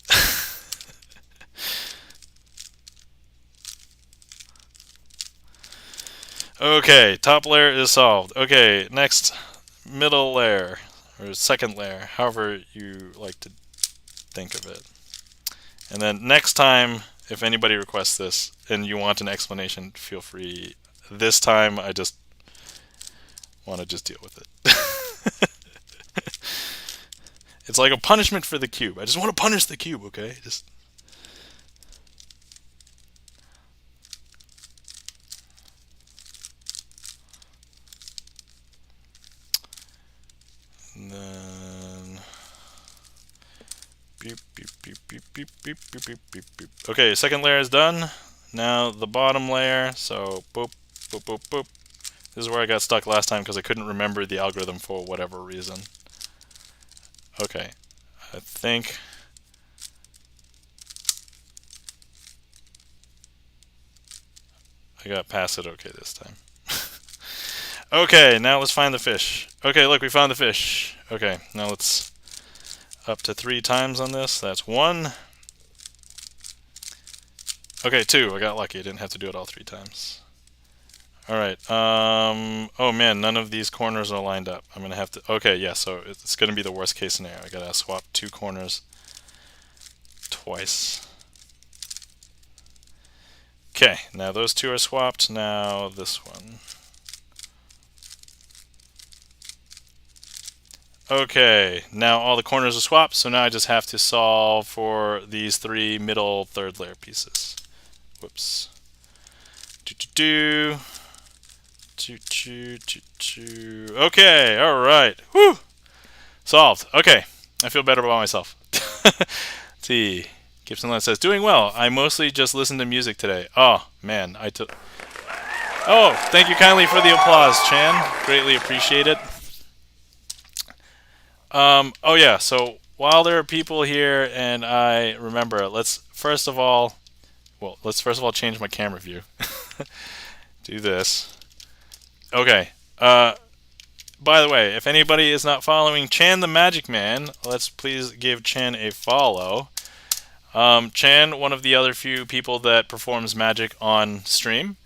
Okay, top layer is solved. Okay, next, middle layer, or second layer, however you like to think of it. And then next time, if anybody requests this and you want an explanation, feel free. This time, I just want to just deal with it. It's like a punishment for the cube. I just want to punish the cube, okay? Just. And then. Beep, beep, beep, beep, beep, beep, beep, beep, beep, beep. Okay, second layer is done. Now the bottom layer. So, boop, boop, boop, boop. This is where I got stuck last time because I couldn't remember the algorithm for whatever reason. Okay, I think I got past it okay this time. Okay, now let's find the fish. Okay, look, we found the fish. Okay, now let's up to 3 times on this. That's 1. Okay, 2. I got lucky. I didn't have to do it all 3 times. Alright, oh man, none of these corners are lined up. I'm gonna have to, okay, yeah, so it's gonna be the worst case scenario. I gotta swap 2 corners twice. Okay, now those 2 are swapped, now this one. Okay, now all the corners are swapped, so now I just have to solve for these 3 middle third layer pieces. Whoops. Okay, alright. Whew! Solved. Okay, I feel better about myself. Let's see. Gibson Lens says, doing well. I mostly just listened to music today. Oh, man. Oh, thank you kindly for the applause, Chan. Greatly appreciate it. Oh yeah, so while there are people here and I remember, let's first of all change my camera view. Do this. Okay. By the way, if anybody is not following Chan the Magic Man, let's please give Chan a follow. Chan, one of the other few people that performs magic on stream,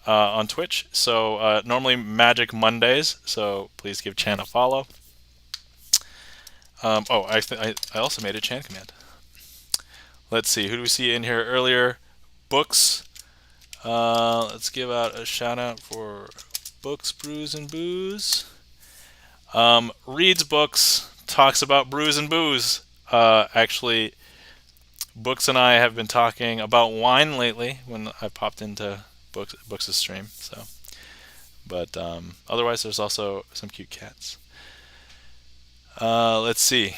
on Twitch. So normally Magic Mondays, so please give Chan a follow. Oh, I also made a Chan command. Let's see, who do we see in here earlier? Books. Let's give out a shout out for Books, Brews, and Booze. Reads books, talks about brews and booze. Actually, Books and I have been talking about wine lately when I popped into Books' stream. So, But otherwise, there's also some cute cats. Let's see.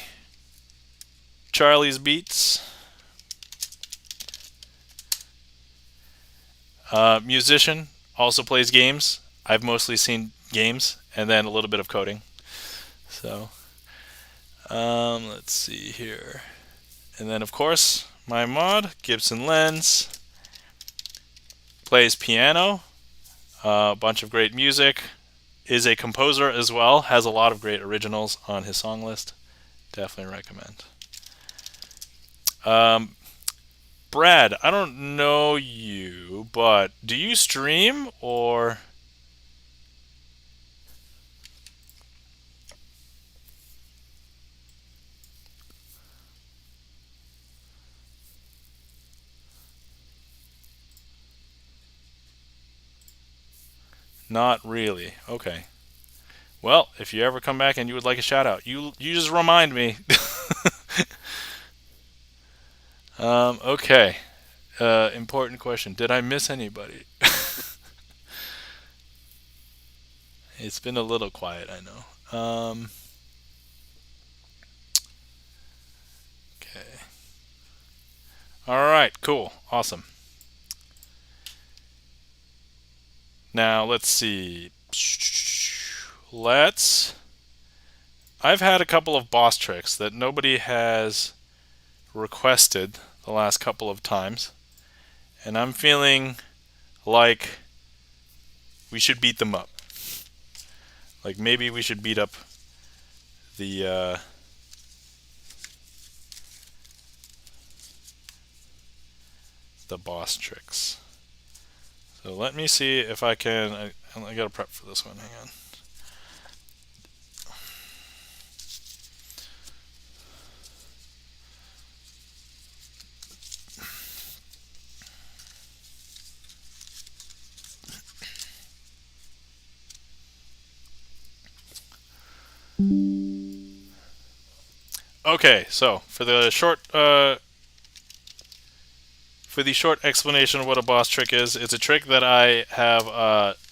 Charlie's Beats. Musician, also plays games. I've mostly seen games and then a little bit of coding. So, let's see here. And then, of course, my mod, Gibson Lens, plays piano, a bunch of great music, is a composer as well, has a lot of great originals on his song list. Definitely recommend. Brad, I don't know you, but do you stream or? Not really. Okay. Well, if you ever come back and you would like a shout out, you just remind me. Okay. Important question. Did I miss anybody? It's been a little quiet, I know. Okay. All right. Cool. Awesome. Now let's see. I've had a couple of boss tricks that nobody has requested the last couple of times, and I'm feeling like we should beat them up. Like maybe we should beat up the boss tricks. So let me see if I can. I gotta prep for this one. Hang on. Okay, so for the short explanation of what a boss trick is, it's a trick that I have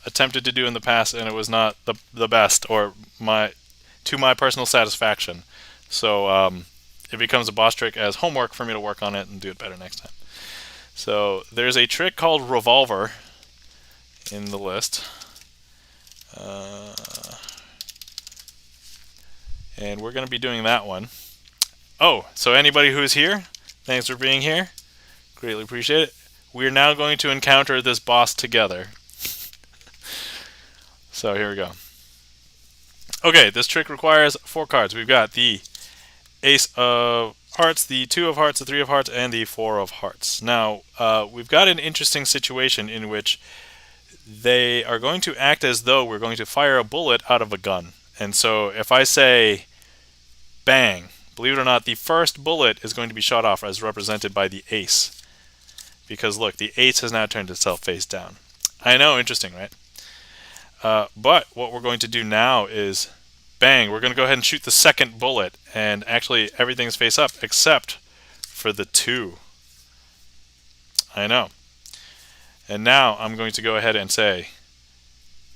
attempted to do in the past, and it was not the best, or to my personal satisfaction. So it becomes a boss trick as homework for me to work on it and do it better next time. So there's a trick called Revolver in the list. And we're going to be doing that one. Oh, so anybody who's here, thanks for being here. Greatly appreciate it. We're now going to encounter this boss together. So here we go. Okay, this trick requires 4 cards. We've got the Ace of Hearts, the 2 of Hearts, the 3 of Hearts, and the 4 of Hearts. Now, we've got an interesting situation in which they are going to act as though we're going to fire a bullet out of a gun. And so if I say bang, believe it or not, the first bullet is going to be shot off as represented by the ace. Because look, the ace has now turned itself face down. I know, interesting, right? But what we're going to do now is bang, we're going to go ahead and shoot the second bullet, and actually everything's face up except for the 2. I know. And now I'm going to go ahead and say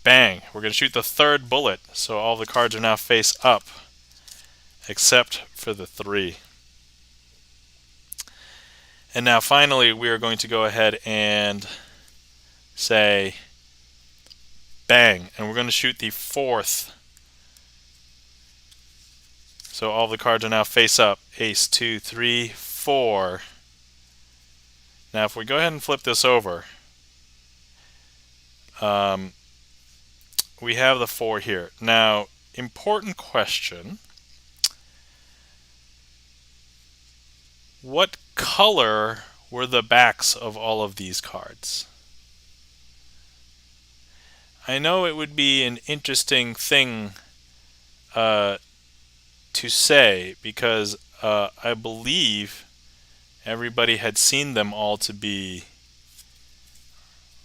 bang, we're going to shoot the third bullet, so all the cards are now face up except for the 3. And now finally we are going to go ahead and say bang, and we're going to shoot the 4th. So all the cards are now face up. Ace, 2, 3, 4. Now if we go ahead and flip this over, we have the 4 here. Now, important question. What color were the backs of all of these cards? I know it would be an interesting thing to say, because I believe everybody had seen them all to be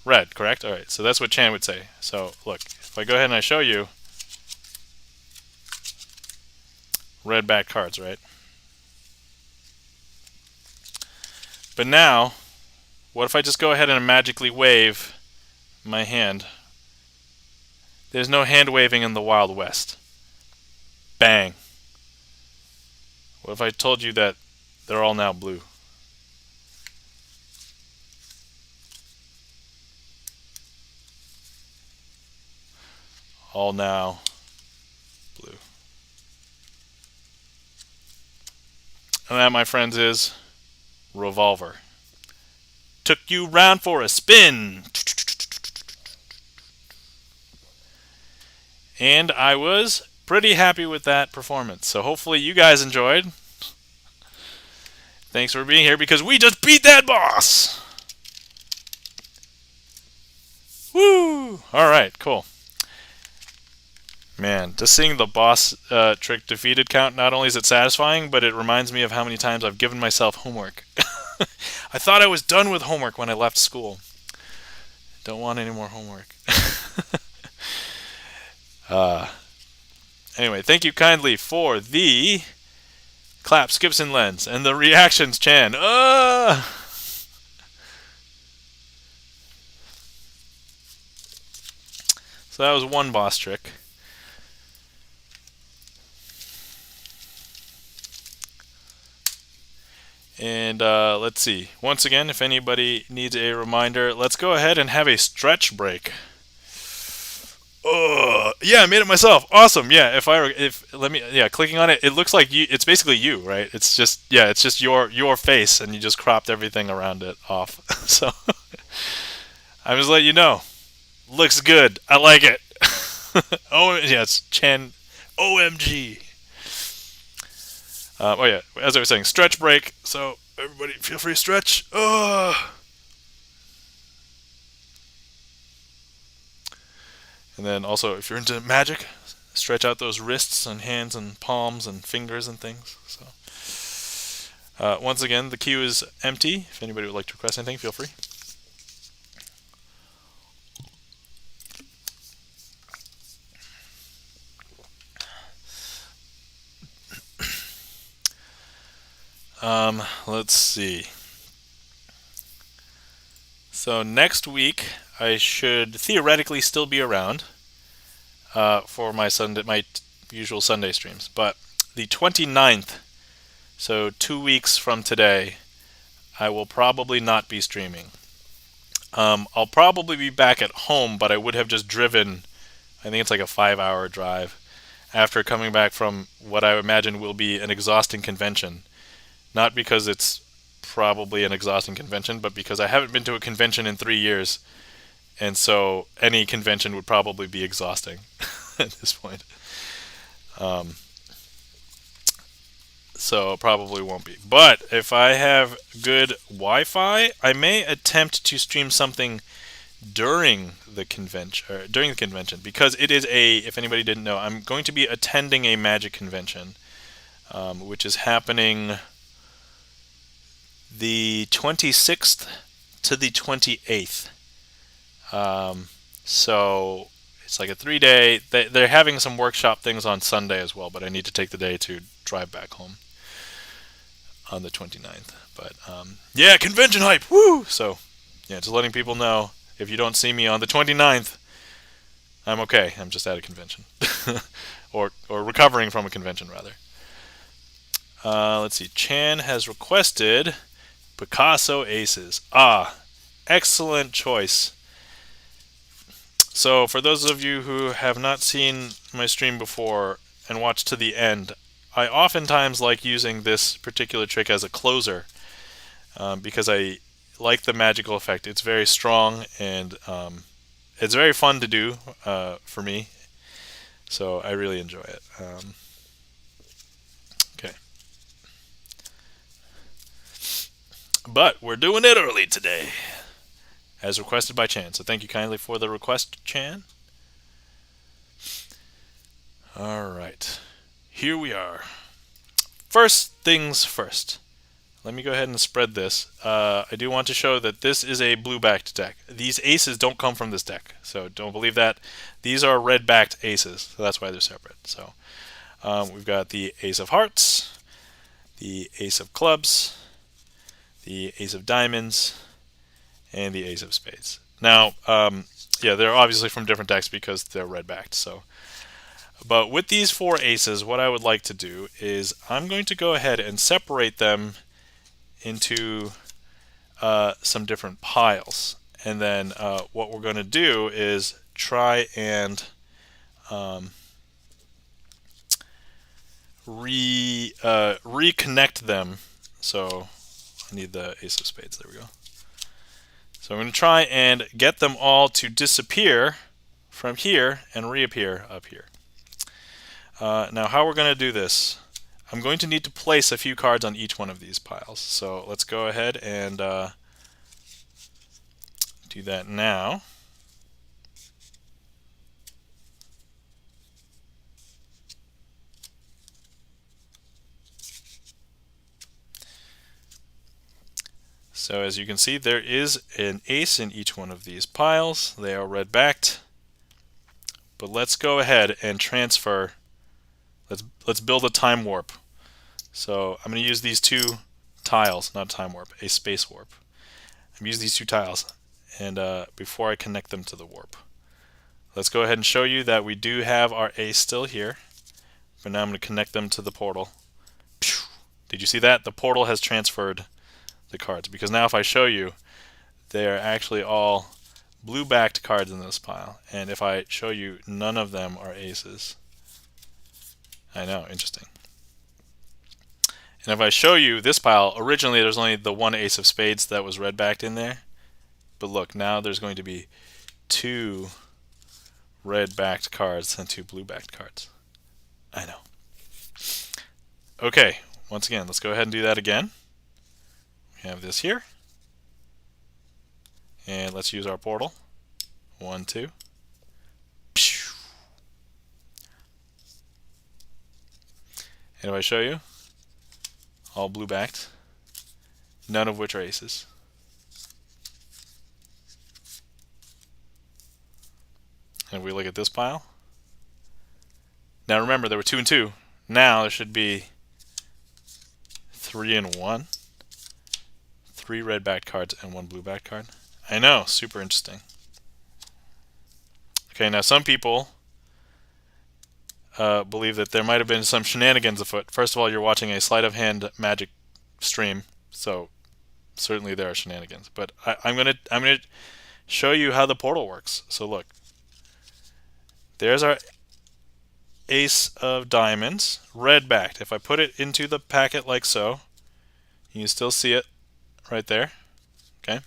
red, correct? Alright, so that's what Chan would say. So look, if I go ahead and I show you red back cards, right? But now, what if I just go ahead and magically wave my hand There's no hand waving in the Wild West. Bang. What if I told you that they're all now blue? All now blue. And that, my friends, is Revolver. Took you round for a spin. And I was pretty happy with that performance. So hopefully you guys enjoyed. Thanks for being here because we just beat that boss. Woo! Alright, cool. Man, just seeing the boss trick defeated count, not only is it satisfying, but it reminds me of how many times I've given myself homework. I thought I was done with homework when I left school. Don't want any more homework. Anyway, thank you kindly for the clap, skips, and lens, and the reactions, Chan. So that was one boss trick. And let's see. Once again, if anybody needs a reminder, let's go ahead and have a stretch break. Yeah, I made it myself. Awesome. Yeah, clicking on it, it looks like you. It's basically you, right? It's just your face, and you just cropped everything around it off. So I'm just letting you know. Looks good. I like it. Oh yeah, it's Chan. OMG. Oh yeah, as I was saying, stretch break. So everybody, feel free to stretch. And then also, if you're into magic, stretch out those wrists and hands and palms and fingers and things. So once again, the queue is empty. If anybody would like to request anything, feel free. Let's see. So next week I should theoretically still be around for my usual Sunday streams, but the 29th, so 2 weeks from today, I will probably not be streaming. I'll probably be back at home, but I would have just driven, I think it's like a 5-hour drive, after coming back from what I imagine will be an exhausting convention. Not because it's probably an exhausting convention, but because I haven't been to a convention in 3 years, and so any convention would probably be exhausting at this point. So probably won't be. But if I have good Wi-Fi, I may attempt to stream something during the convention, because it is if anybody didn't know, I'm going to be attending a magic convention, which is happening the 26th to the 28th. So it's like a 3-day. They're having some workshop things on Sunday as well, but I need to take the day to drive back home on the 29th. But yeah, convention hype, woo! So yeah, just letting people know, if you don't see me on the 29th, I'm okay. I'm just at a convention, or recovering from a convention rather. Let's see. Chan has requested Picasso Aces. Excellent choice. So for those of you who have not seen my stream before and watched to the end, I oftentimes like using this particular trick as a closer, because I like the magical effect. It's very strong, and it's very fun to do for me, so I really enjoy it. Okay. But we're doing it early today, as requested by Chan. So thank you kindly for the request, Chan. Alright, here we are. First things first. Let me go ahead and spread this. I do want to show that this is a blue-backed deck. These aces don't come from this deck, so don't believe that. These are red-backed aces, so that's why they're separate. So we've got the Ace of Hearts, the Ace of Clubs, the Ace of Diamonds, and the Ace of Spades. Now, Yeah, they're obviously from different decks because they're red backed. So, but with these 4 aces, what I would like to do is I'm going to go ahead and separate them into some different piles. And then what we're going to do is try and reconnect them. So I need the ace of spades. There we go. So I'm going to try and get them all to disappear from here and reappear up here. Now how we're going to do this, I'm going to need to place a few cards on each one of these piles. So let's go ahead and do that now. So as you can see, there is an ace in each one of these piles. They are red backed. But let's go ahead and transfer. Let's build a time warp. So I'm going to use these 2 tiles, not a time warp, a space warp. I'm using these 2 tiles, and before I connect them to the warp, let's go ahead and show you that we do have our ace still here. But now I'm going to connect them to the portal. Did you see that? The portal has transferred the cards, because now if I show you, they are actually all blue backed cards in this pile, and if I show you, none of them are aces. I know, interesting. And if I show you this pile, originally there's only the 1 ace of spades that was red backed in there, but look, now there's going to be 2 red backed cards and 2 blue backed cards. I know. Okay, once again, let's go ahead and do that again. We have this here. And let's use our portal. 1, 2. And if I show you, all blue backed, none of which are aces. And if we look at this pile, now remember there were 2 and 2. Now there should be 3 and 1. 3 red backed cards and 1 blue backed card. I know, super interesting. Okay, now some people believe that there might have been some shenanigans afoot. First of all, you're watching a sleight of hand magic stream, so certainly there are shenanigans. But I'm gonna show you how the portal works. So look, there's our ace of diamonds, red backed. If I put it into the packet like so, you can still see it right there. Okay.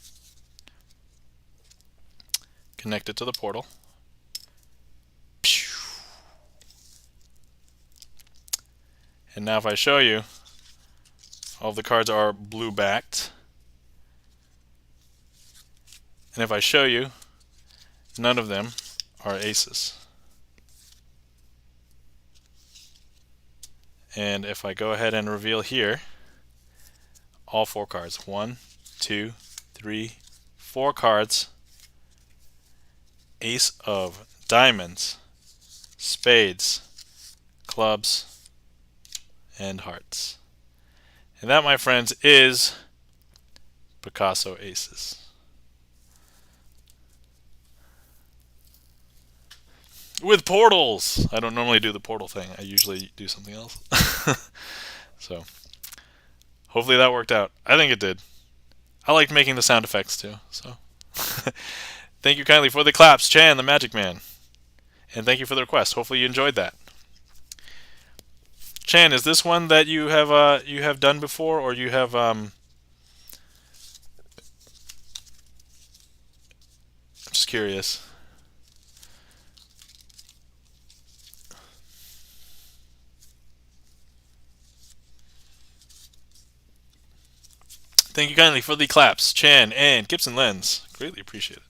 Connect it to the portal. And now if I show you, all of the cards are blue backed. And if I show you, none of them are aces. And if I go ahead and reveal here, all 4 cards, 1, 2, 3, 4 cards, ace of diamonds, spades, clubs, and hearts. And that, my friends, is Picasso aces. With portals! I don't normally do the portal thing. I usually do something else. So, hopefully that worked out. I think it did. I liked making the sound effects too. So, thank you kindly for the claps, Chan, the Magic Man. And thank you for the request. Hopefully you enjoyed that. Chan, is this one that you have done before, or you have I'm just curious. Thank you kindly for the claps, Chan and Gibson Lens. Greatly appreciate it.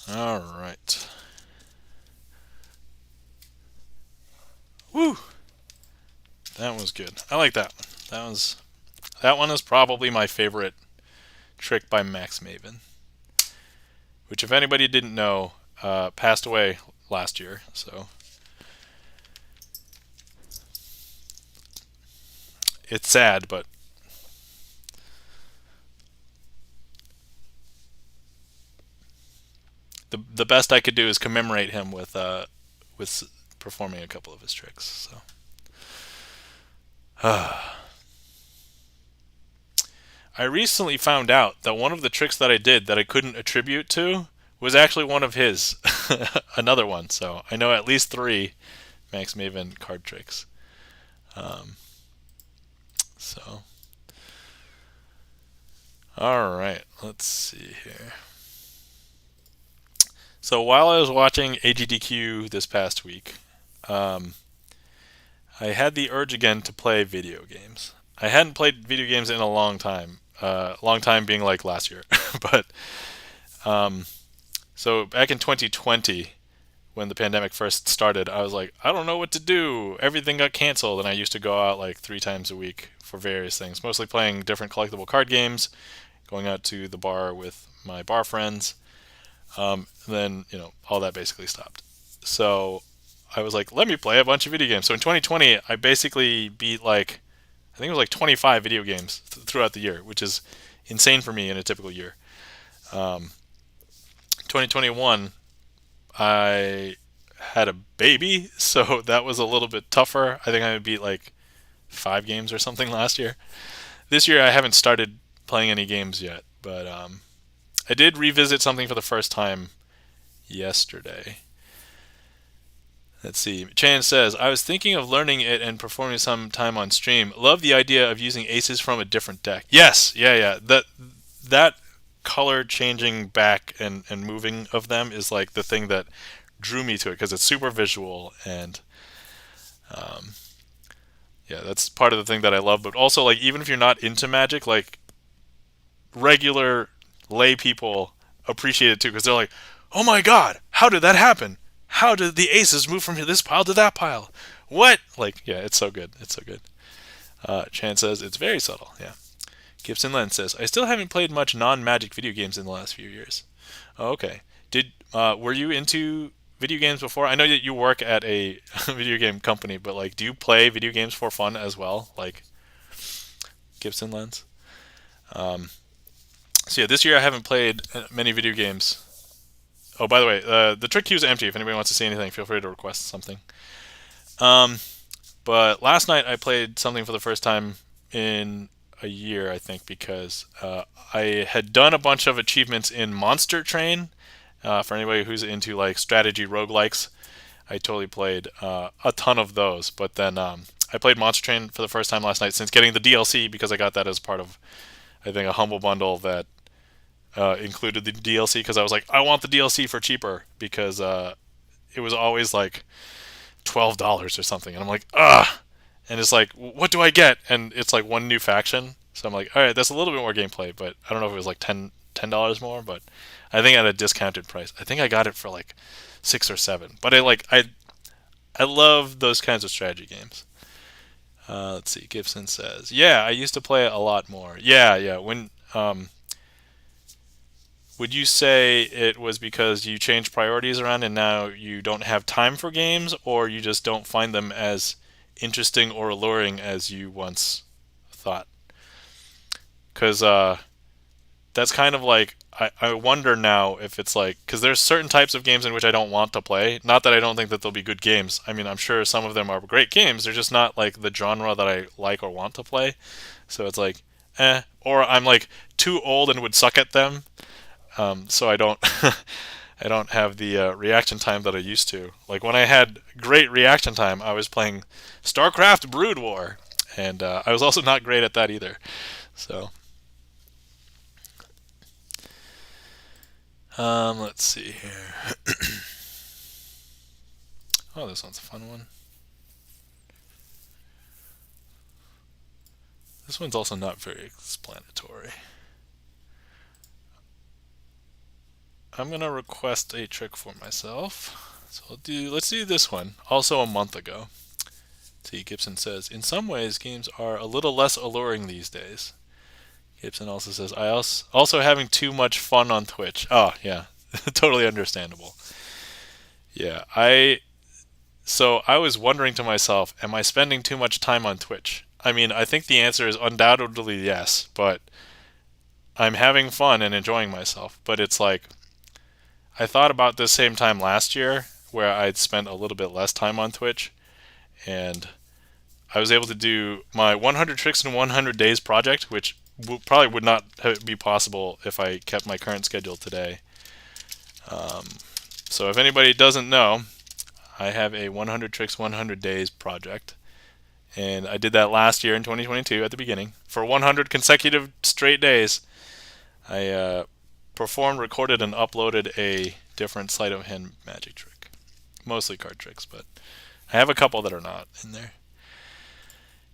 All right. Woo! That was good. I like that one. That one is probably my favorite trick by Max Maven, which, if anybody didn't know, passed away last year. So it's sad, but the best I could do is commemorate him with performing a couple of his tricks. So I recently found out that one of the tricks that I did that I couldn't attribute to was actually one of his, another one. So I know at least 3 Max Maven card tricks. So, all right, let's see here. So while I was watching AGDQ this past week, um, I had the urge again to play video games. I hadn't played video games in a long time. Long time being like last year, but um, so back in 2020, when the pandemic first started, I was like, I don't know what to do. Everything got canceled, and I used to go out like 3 times a week for various things, mostly playing different collectible card games, going out to the bar with my bar friends. Then, all that basically stopped. So I was like, let me play a bunch of video games. So in 2020, I basically beat I think it was like 25 video games throughout the year, which is insane for me in a typical year. 2021, I had a baby, so that was a little bit tougher. I think I beat like 5 games or something last year. This year, I haven't started playing any games yet, but I did revisit something for the first time yesterday. Let's see. Chan says, I was thinking of learning it and performing some time on stream. Love the idea of using aces from a different deck. Yes, yeah. That color changing back and moving of them is like the thing that drew me to it because it's super visual and yeah, that's part of the thing that I love. But also, like, even if you're not into Magic, like regular lay people appreciate it too because they're like, oh my god, how did that happen? How did the aces move from this pile to that pile? What? Like, yeah, it's so good. It's so good. Chan says it's very subtle. Yeah. Gibson Len says I still haven't played much non-Magic video games in the last few years. Oh, okay. Were you into video games before? I know that you work at a video game company, but like, do you play video games for fun as well? Like Gibson Lens. So yeah, this year I haven't played many video games. Oh, by the way, the trick queue is empty. If anybody wants to see anything, feel free to request something. But last night I played something for the first time in a year, I think, because I had done a bunch of achievements in Monster Train. For anybody who's into like strategy roguelikes, I totally played a ton of those. But then I played Monster Train for the first time last night since getting the DLC because I got that as part of, I think, a Humble Bundle that included the DLC because I was like, I want the DLC for cheaper because it was always like $12 or something, and I'm like, ugh. And it's like, what do I get? And it's like one new faction, so I'm like, all right, that's a little bit more gameplay, but I don't know if it was like $10 more, but I think at a discounted price. I think I got it for like 6 or 7. But I love those kinds of strategy games. Let's see. Gibson says, yeah, I used to play it a lot more. Yeah. When would you say it was because you changed priorities around and now you don't have time for games, or you just don't find them as interesting or alluring as you once thought? Because that's kind of like, I wonder now if it's like, because there's certain types of games in which I don't want to play. Not that I don't think that they'll be good games. I mean, I'm sure some of them are great games. They're just not like the genre that I like or want to play. So it's like, or I'm like too old and would suck at them. So I don't I don't have the reaction time that I used to. Like when I had great reaction time, I was playing StarCraft Brood War, and I was also not great at that either. So let's see here. Oh, this one's a fun one. This one's also not very explanatory. I'm gonna request a trick for myself. So let's do this one. Also a month ago. See, Gibson says, in some ways, games are a little less alluring these days. Gibson also says, I also having too much fun on Twitch. Oh, yeah. Totally understandable. Yeah, so I was wondering to myself, am I spending too much time on Twitch? I mean, I think the answer is undoubtedly yes, but I'm having fun and enjoying myself. But it's like, I thought about this same time last year where I'd spent a little bit less time on Twitch, and I was able to do my 100 Tricks in 100 Days project, which probably would not be possible if I kept my current schedule today. So if anybody doesn't know, I have a 100 Tricks 100 Days project, and I did that last year in 2022 at the beginning for 100 consecutive straight days. I performed, recorded, and uploaded a different sleight of hand magic trick, mostly card tricks, but I have a couple that are not in there.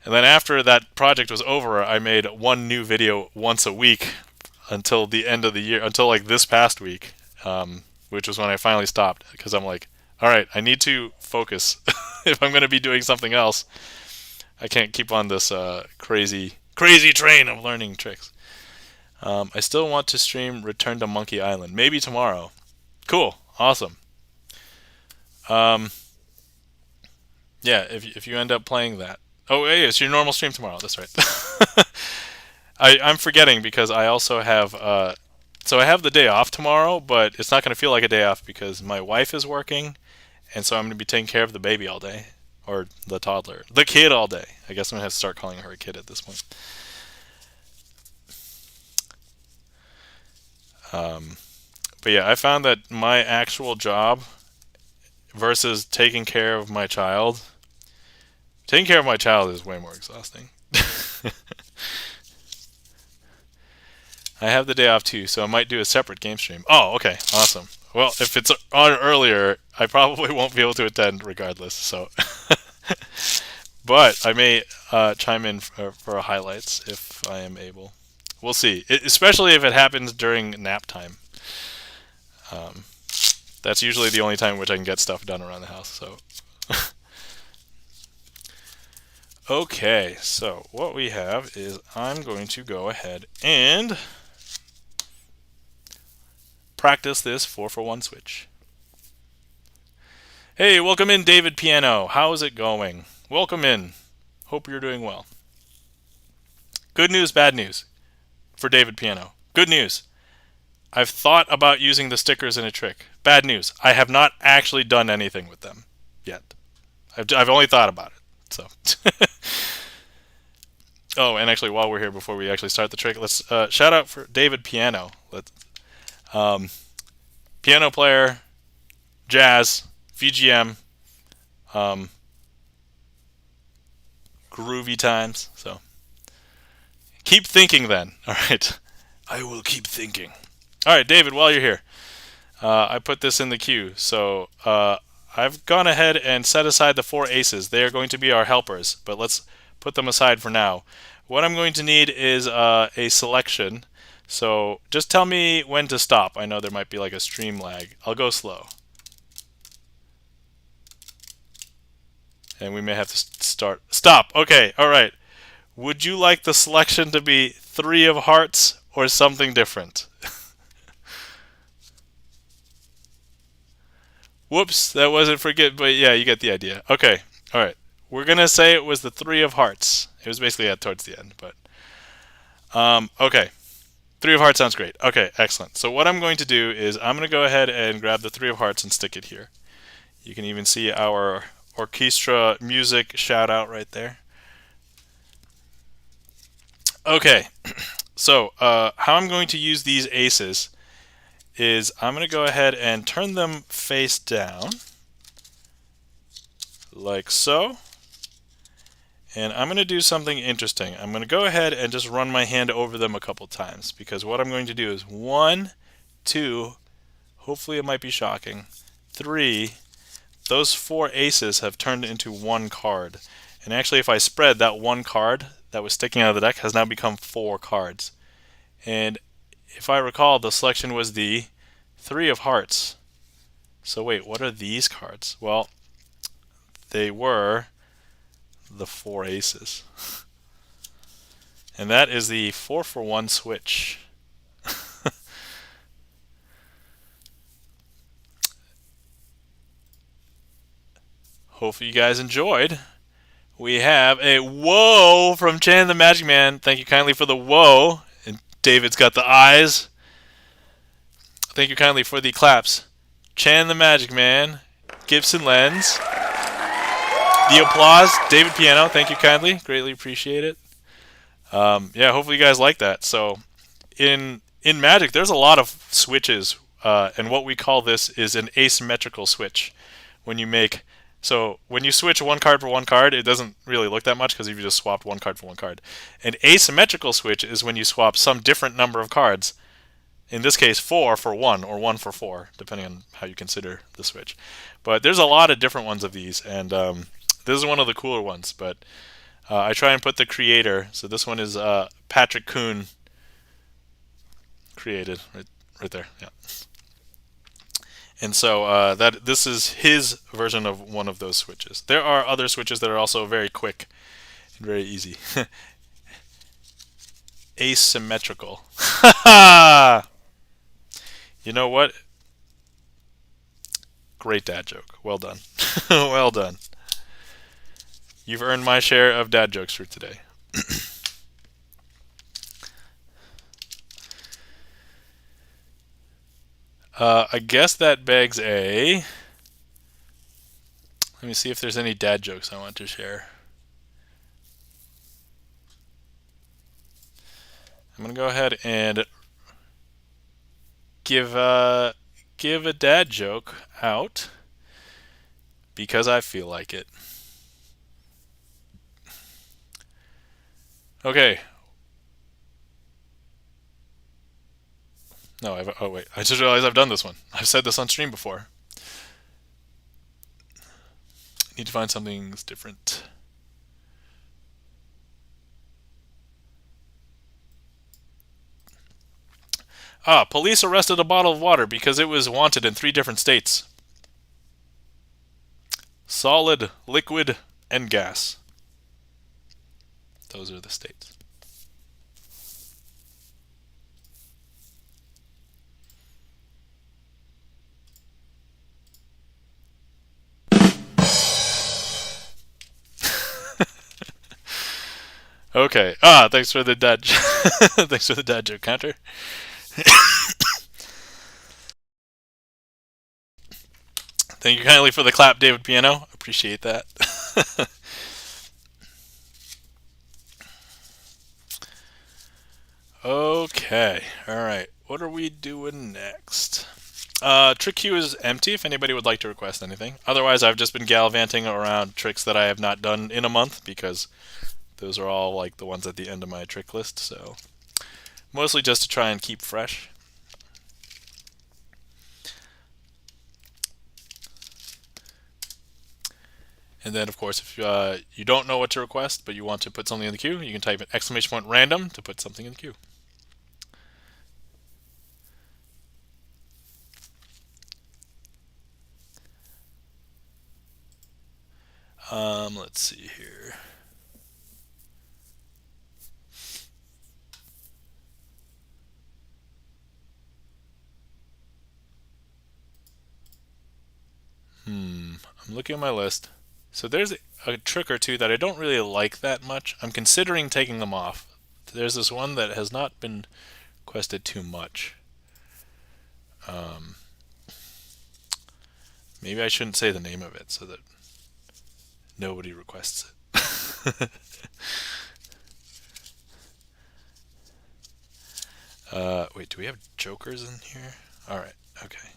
And then after that project was over, I made one new video once a week until the end of the year, until like this past week, which was when I finally stopped, because I'm like, all right, I need to focus. If I'm going to be doing something else, I can't keep on this crazy train of learning tricks. I still want to stream Return to Monkey Island, maybe tomorrow. Cool, awesome. Yeah, if you end up playing that. Oh, hey, it's your normal stream tomorrow. That's right. I'm forgetting because I also have so I have the day off tomorrow, but it's not going to feel like a day off because my wife is working, and so I'm going to be taking care of the baby all day, or the toddler, the kid all day. I guess I'm going to have to start calling her a kid at this point. But yeah, I found that my actual job versus taking care of my child, taking care of my child is way more exhausting. I have the day off too, so I might do a separate game stream. Oh, okay, awesome. Well, if it's on earlier, I probably won't be able to attend regardless. So, but I may chime in for highlights if I am able. We'll see, especially if it happens during nap time. That's usually the only time in which I can get stuff done around the house. So, okay, so what we have is I'm going to go ahead and practice this 4-for-1 switch. Hey, welcome in, David Piano. How is it going? Welcome in. Hope you're doing well. Good news, bad news for David Piano. Good news. I've thought about using the stickers in a trick. Bad news. I have not actually done anything with them yet. I've only thought about it. So. Oh, and actually, while we're here, before we actually start the trick, let's shout out for David Piano. Piano player, jazz, VGM, groovy times. So keep thinking then. All right. I will keep thinking. All right, David, while you're here, I put this in the queue. So I've gone ahead and set aside the 4 aces. They are going to be our helpers, but let's put them aside for now. What I'm going to need is a selection. So just tell me when to stop. I know there might be like a stream lag. I'll go slow. And we may have to start. Stop. Okay. All right. Would you like the selection to be 3 of hearts or something different? Whoops, that wasn't for good, but yeah, you get the idea. Okay. All right. We're going to say it was the 3 of hearts. It was basically towards the end, but okay. 3 of hearts sounds great. Okay, excellent. So what I'm going to do is I'm going to go ahead and grab the 3 of hearts and stick it here. You can even see our orchestra music shout out right there. Okay, so how I'm going to use these aces is I'm going to go ahead and turn them face down, like so. And I'm going to do something interesting. I'm going to go ahead and just run my hand over them a couple times, because what I'm going to do is 1, 2, hopefully it might be shocking, 3, those 4 aces have turned into 1 card. And actually if I spread, that 1 card that was sticking out of the deck has now become 4 cards. And if I recall, the selection was the 3 of hearts. So wait, what are these cards? Well, they were the 4 aces. And that is the 4-for-1 switch. Hopefully you guys enjoyed. We have a whoa from Chan the Magic Man. Thank you kindly for the whoa. And David's got the eyes. Thank you kindly for the claps. Chan the Magic Man. Gibson Lens. The applause. David Piano. Thank you kindly. Greatly appreciate it. Yeah, hopefully you guys like that. So, in Magic, there's a lot of switches, and what we call this is an asymmetrical switch. When you switch one card for one card, it doesn't really look that much because you've just swapped one card for one card. An asymmetrical switch is when you swap some different number of cards. In this case, 4 for 1 or 1 for 4, depending on how you consider the switch. But there's a lot of different ones of these, and this is one of the cooler ones. But I try and put the creator. So this one is Patrick Kuhn created right there. Yeah. And so this is his version of one of those switches. There are other switches that are also very quick and very easy. Asymmetrical. You know what? Great dad joke. Well done. Well done. You've earned my share of dad jokes for today. I guess that begs a... Let me see if there's any dad jokes I want to share. I'm going to go ahead and give a dad joke out because I feel like it. Okay. No, oh wait, I just realized I've done this one. I've said this on stream before. I need to find something that's different. Police arrested a bottle of water because it was wanted in 3 different states. Solid, liquid, and gas. Those are the states. Okay. Thanks for the dad. Thanks for the dad joke counter. Thank you kindly for the clap, David Piano. Appreciate that. Okay. All right. What are we doing next? Trick queue is empty if anybody would like to request anything. Otherwise, I've just been gallivanting around tricks that I have not done in a month because those are all like the ones at the end of my trick list. So mostly just to try and keep fresh. And then, of course, if you don't know what to request, but you want to put something in the queue, you can type an ! Random to put something in the queue. Let's see here. I'm looking at my list. So there's a trick or two that I don't really like that much. I'm considering taking them off. There's this one that has not been requested too much. Maybe I shouldn't say the name of it so that nobody requests it. Wait, do we have jokers in here? Alright, okay.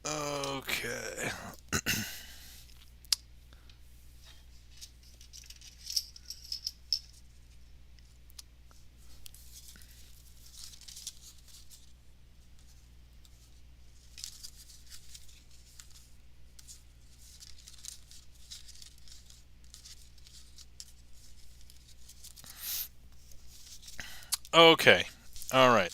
Okay. Okay. All right.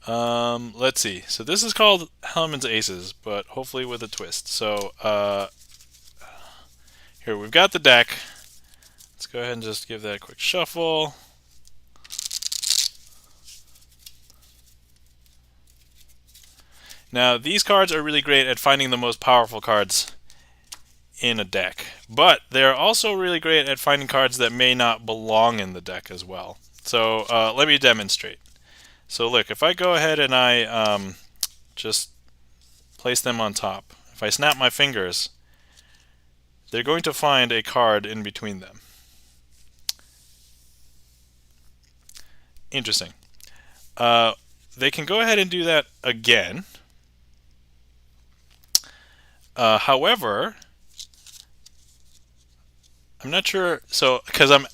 Let's see. So this is called Hellman's Aces, but hopefully with a twist. So here we've got the deck. Let's go ahead and just give that a quick shuffle. Now these cards are really great at finding the most powerful cards in a deck, but they're also really great at finding cards that may not belong in the deck as well. So let me demonstrate. So look, if I go ahead and I just place them on top, if I snap my fingers, they're going to find a card in between them. Interesting. They can go ahead and do that again. However, I'm not sure, so because I'm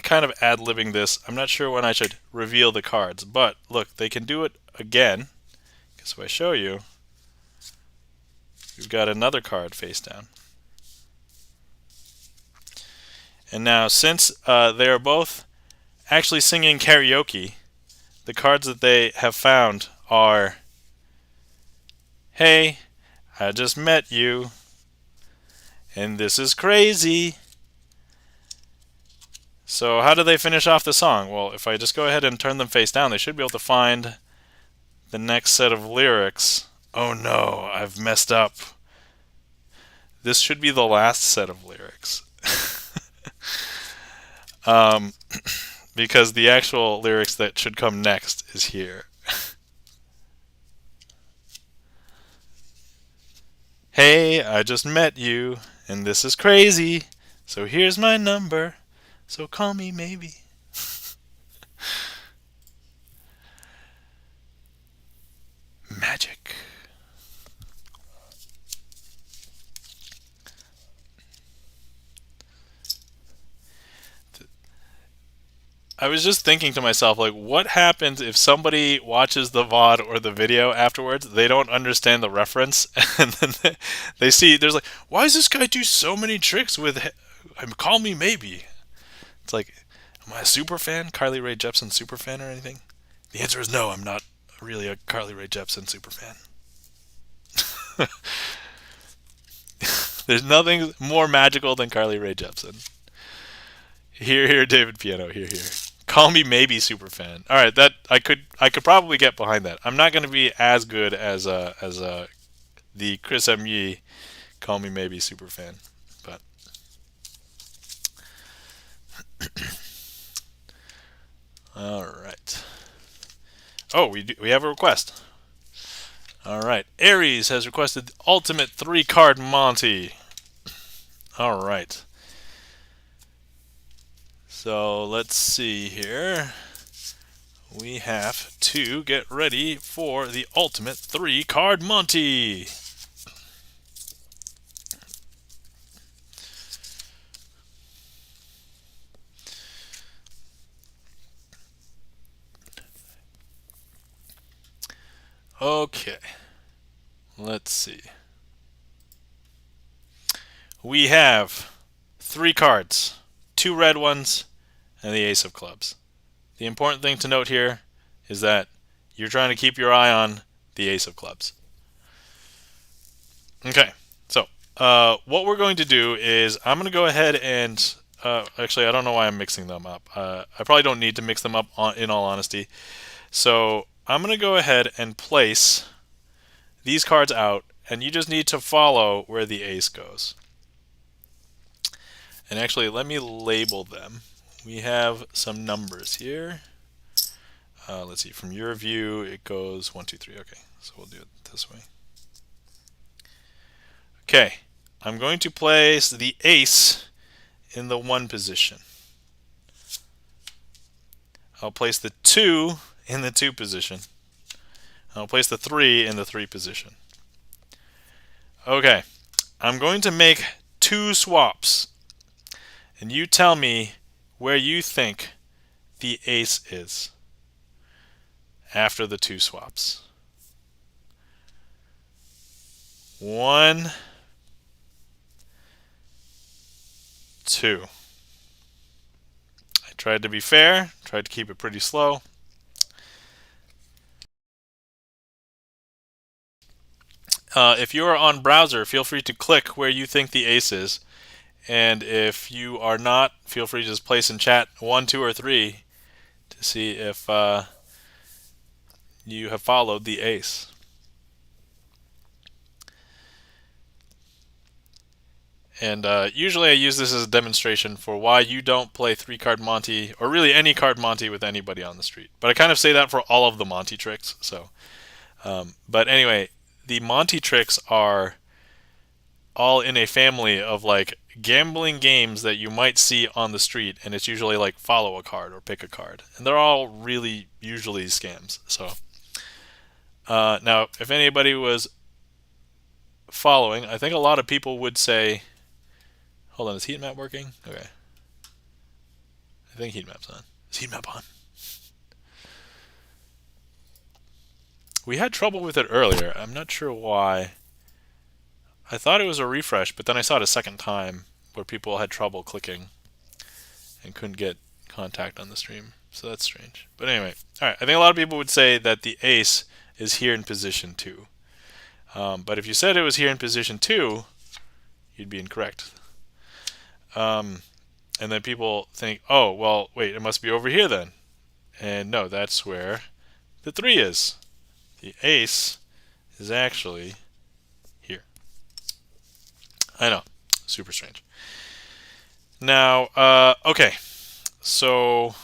kind of ad-libbing this, I'm not sure when I should reveal the cards, but look, they can do it again. So I show you, we've got another card face down. And now since they are both actually singing karaoke, the cards that they have found are, "Hey, I just met you, and this is crazy." So how do they finish off the song? Well, if I just go ahead and turn them face down, they should be able to find the next set of lyrics. Oh no, I've messed up. This should be the last set of lyrics. Because the actual lyrics that should come next is here. "Hey, I just met you, and this is crazy. So here's my number, so call me maybe." Magic. I was just thinking to myself, like, what happens if somebody watches the VOD or the video afterwards, they don't understand the reference, and then they see, there's like, why does this guy do so many tricks with "Call Me Maybe"? It's like, am I a super fan, Carly Rae Jepsen super fan or anything? The answer is no, I'm not really a Carly Rae Jepsen super fan. There's nothing more magical than Carly Rae Jepsen. Here, David Piano. Here. "Call Me Maybe" super fan. All right, that I could probably get behind that. I'm not going to be as good as the Chris M. Yee "Call Me Maybe" super fan, but all right. Oh, we have a request. All right, Aries has requested the ultimate 3-card Monty. All right. So let's see here. We have to get ready for the ultimate 3-card Monty. Okay. Let's see. We have 3 cards, 2 red ones, and the Ace of Clubs. The important thing to note here is that you're trying to keep your eye on the Ace of Clubs. Okay, so what we're going to do is I'm going to go ahead and actually, I don't know why I'm mixing them up. I probably don't need to mix them up in all honesty. So I'm going to go ahead and place these cards out, and you just need to follow where the ace goes. And actually, let me label them. We have some numbers here. Let's see, from your view, it goes 1, 2, 3. Okay, so we'll do it this way. Okay, I'm going to place the ace in the 1 position. I'll place the 2 in the 2 position. I'll place the 3 in the 3 position. Okay, I'm going to make 2 swaps, and you tell me where you think the ace is after the 2 swaps. 1, 2. I tried to be fair, tried to keep it pretty slow. If you are on browser, feel free to click where you think the ace is. And if you are not, feel free to just place in chat 1, 2, or 3 to see if you have followed the ace. And usually I use this as a demonstration for why you don't play 3-card Monty, or really any card Monty, with anybody on the street. But I kind of say that for all of the Monty tricks. So, but anyway, the Monty tricks are all in a family of like gambling games that you might see on the street, and it's usually like follow a card or pick a card, and they're all really usually scams. So now, if anybody was following, I think a lot of people would say, hold on, is heat map working? Okay. I think heat map's on. Is heat map on? We had trouble with it earlier. I'm not sure why. I thought it was a refresh, but then I saw it a second time where people had trouble clicking and couldn't get contact on the stream. So that's strange. But anyway, all right. I think a lot of people would say that the ace is here in position 2. But if you said it was here in position 2, you'd be incorrect. And then people think, oh, well, wait, it must be over here then. And no, that's where the 3 is. The ace is actually here. I know, super strange. Now, okay, so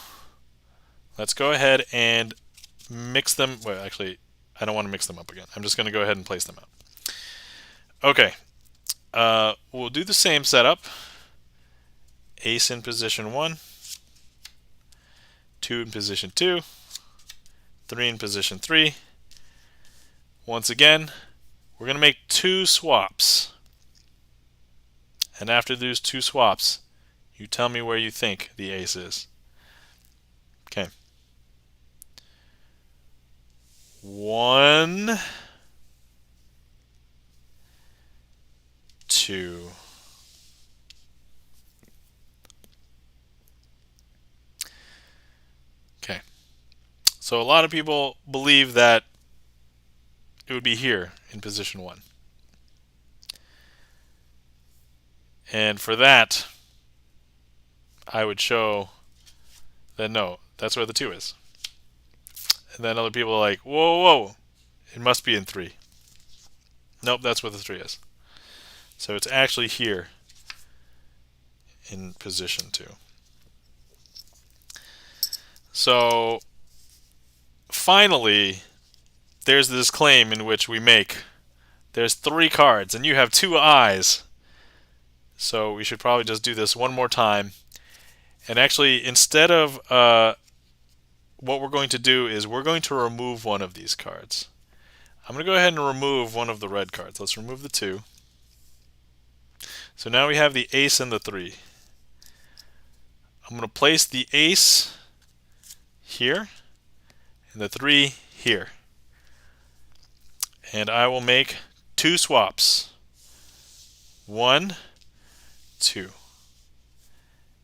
let's go ahead and mix them. Well, actually, I don't want to mix them up again. I'm just going to go ahead and place them out. Okay, we'll do the same setup. Ace in position 1, 2 in position 2, 3 in position 3. Once again, we're going to make 2 swaps. And after those 2 swaps, you tell me where you think the ace is. Okay. 1, 2. Okay. So a lot of people believe that it would be here in position 1. And for that, I would show that no, that's where the 2 is. And then other people are like, whoa, whoa, it must be in 3. Nope, that's where the 3 is. So it's actually here in position 2. So finally, there's this claim in which we make there's 3 cards and you have 2 eyes. So we should probably just do this one more time. And actually, instead of what we're going to do is we're going to remove one of these cards. I'm going to go ahead and remove one of the red cards. Let's remove the 2. So now we have the ace and the 3. I'm going to place the ace here and the 3 here. And I will make 2 swaps. 1, 2.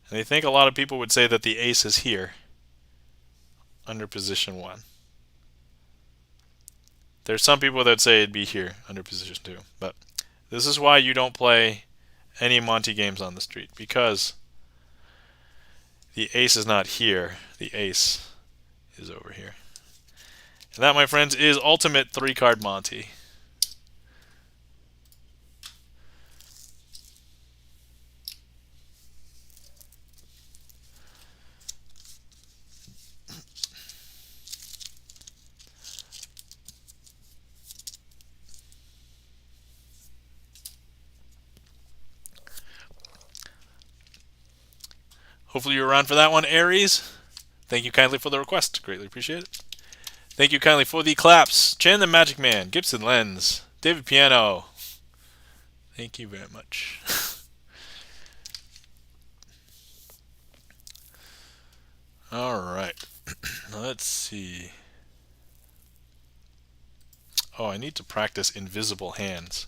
And I think a lot of people would say that the ace is here under position 1. There's some people that say it'd be here under position 2. But this is why you don't play any Monty games on the street, because the ace is not here. The ace is over here. And that, my friends, is ultimate 3-card Monty. Hopefully you're around for that one, Aries. Thank you kindly for the request. Greatly appreciate it. Thank you kindly for the claps. Chan the Magic Man, Gibson Lens, David Piano. Thank you very much. All right. Let's see. Oh, I need to practice invisible hands.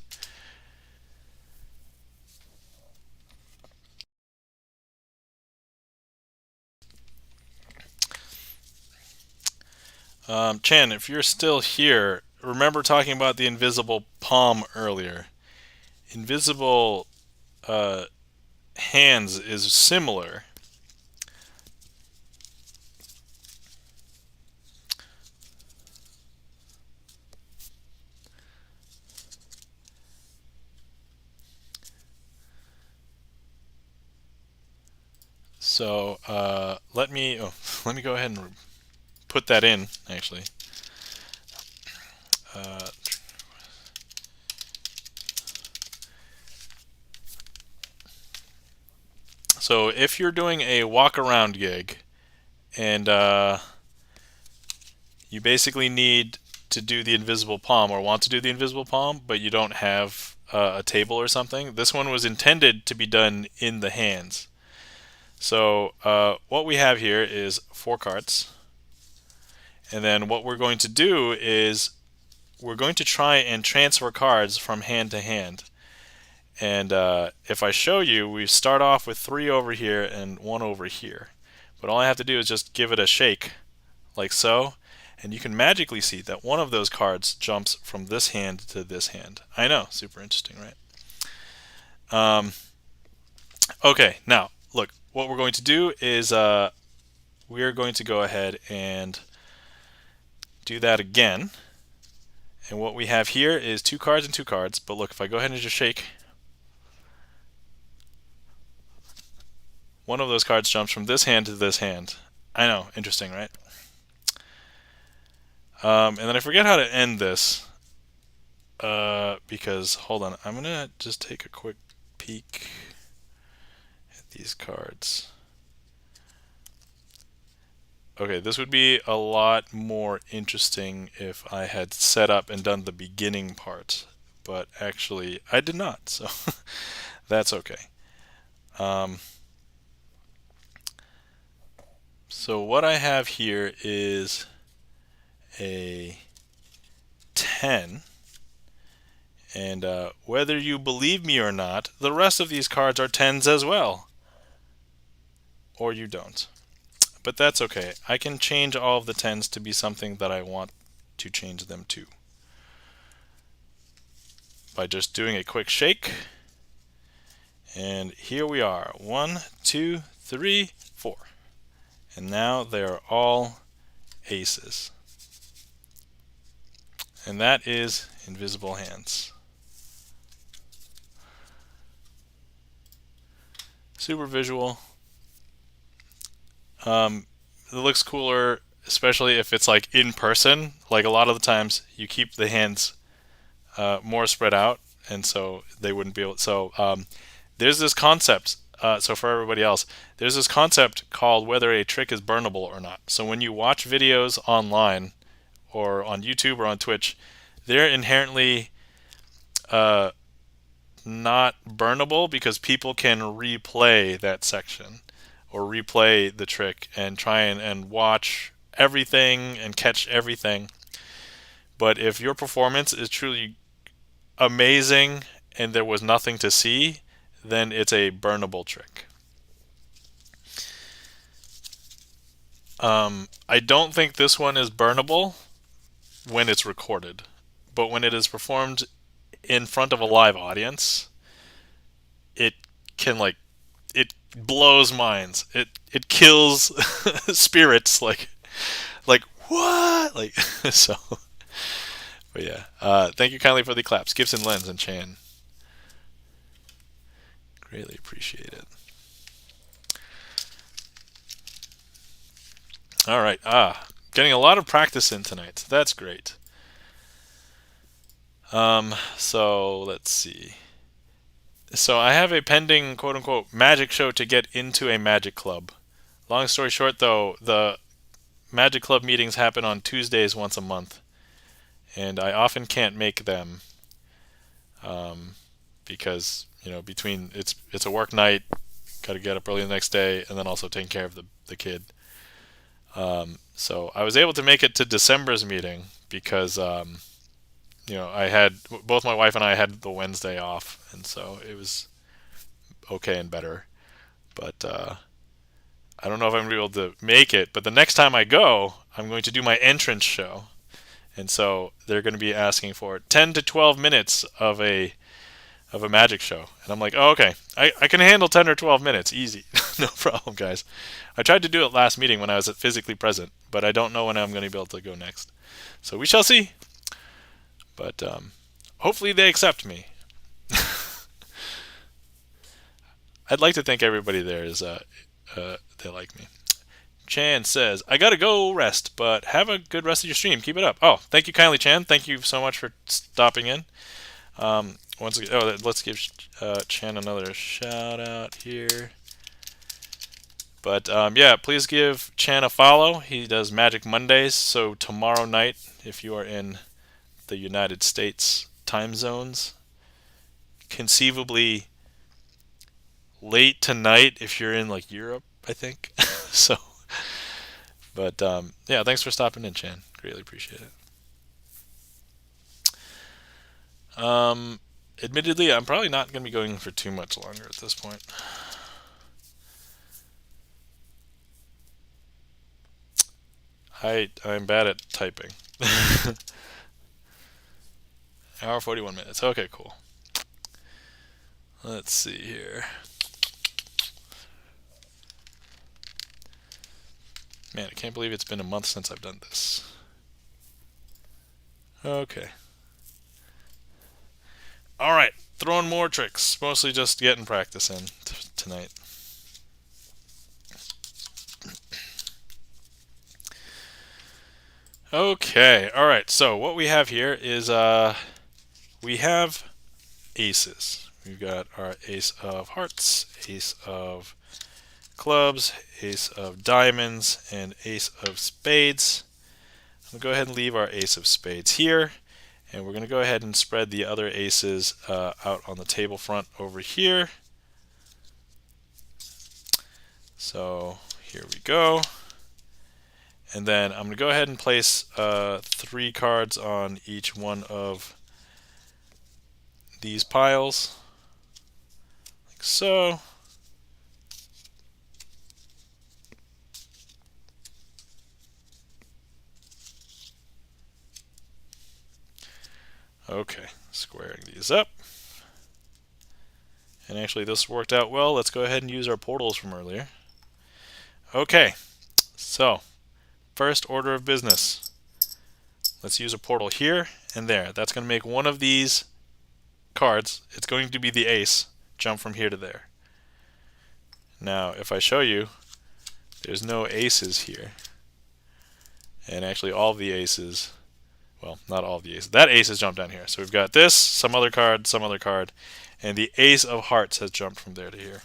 Chan, if you're still here, remember talking about the invisible palm earlier. Invisible hands is similar. So let me go ahead and put that in actually. So if you're doing a walk around gig and you basically need to do the invisible palm or want to do the invisible palm, but you don't have a table or something, this one was intended to be done in the hands. So what we have here is 4 cards. And then what we're going to do is we're going to try and transfer cards from hand to hand. And if I show you, we start off with 3 over here and 1 over here. But all I have to do is just give it a shake, like so. And you can magically see that one of those cards jumps from this hand to this hand. I know, super interesting, right? Okay, now, look, what we're going to do is we're going to go ahead and do that again. And what we have here is 2 cards and 2 cards. But look, if I go ahead and just shake, one of those cards jumps from this hand to this hand. I know, interesting, right? And then I forget how to end this because, hold on, I'm going to just take a quick peek at these cards. Okay, this would be a lot more interesting if I had set up and done the beginning part, but actually I did not, so that's okay. So what I have here is a 10, and whether you believe me or not, the rest of these cards are 10s as well. Or you don't. But that's okay. I can change all of the 10s to be something that I want to change them to by just doing a quick shake. And here we are. 1, 2, 3, 4. And now they are all aces. And that is invisible hands. Super visual. It looks cooler, especially if it's like in person. Like a lot of the times you keep the hands more spread out, and so they wouldn't be able. So there's this concept. So for everybody else, there's this concept called whether a trick is burnable or not. So when you watch videos online or on YouTube or on Twitch, they're inherently not burnable because people can replay that section or replay the trick and try and watch everything and catch everything. But if your performance is truly amazing and there was nothing to see, then it's a burnable trick. I don't think this one is burnable when it's recorded, but when it is performed in front of a live audience, it can it blows minds. It kills spirits like what? Like so. But yeah. Thank you kindly for the claps, Gibson, Lenz, and Chan. Greatly appreciate it. All right. Getting a lot of practice in tonight. That's great. So let's see. So I have a pending quote-unquote magic show to get into a magic club. Long story short, though, the magic club meetings happen on Tuesdays once a month, and I often can't make them because between it's a work night, got to get up early the next day, and then also taking care of the kid. So I was able to make it to December's meeting because I had both my wife and I had the Wednesday off, and so it was okay and better. But I don't know if I'm going to be able to make it. But the next time I go, I'm going to do my entrance show, And so they're going to be asking for 10 to 12 minutes of a magic show. And I'm like, oh, okay, I can handle 10 or 12 minutes, easy. No problem, guys. I tried to do it last meeting when I was physically present, but I don't know when I'm going to be able to go next. So we shall see. But hopefully they accept me. I'd like to think everybody there is they like me. Chan says, I gotta go rest, but have a good rest of your stream. Keep it up. Oh, thank you kindly, Chan. Thank you so much for stopping in. Once again, let's give Chan another shout out here. But yeah, please give Chan a follow. He does Magic Mondays. So tomorrow night, if you are in the United States time zones, conceivably late tonight if you're in like Europe, I think. So, but yeah, thanks for stopping in, Chan. Greatly appreciate it. Admittedly, I'm probably not going to be going for too much longer at this point. I'm bad at typing. Hour 41 minutes. Okay, cool. Let's see here. Man, I can't believe it's been a month since I've done this. Okay. Alright, throwing more tricks. Mostly just getting practice in tonight. Okay, alright, so what we have here is we have aces. We've got our ace of hearts, ace of clubs, ace of diamonds, and ace of spades. I'm going to go ahead and leave our ace of spades here, and we're going to go ahead and spread the other aces out on the table front over here. So here we go. And then I'm going to go ahead and place 3 cards on each one of these piles, like so. Okay, squaring these up. And actually this worked out well. Let's go ahead and use our portals from earlier. Okay, so first order of business. Let's use a portal here and there. That's going to make one of these cards, it's going to be the ace, jump from here to there. Now, if I show you, there's no aces here. And actually all of the aces, well, not all of the aces. That ace has jumped down here. So we've got this, some other card, and the ace of hearts has jumped from there to here.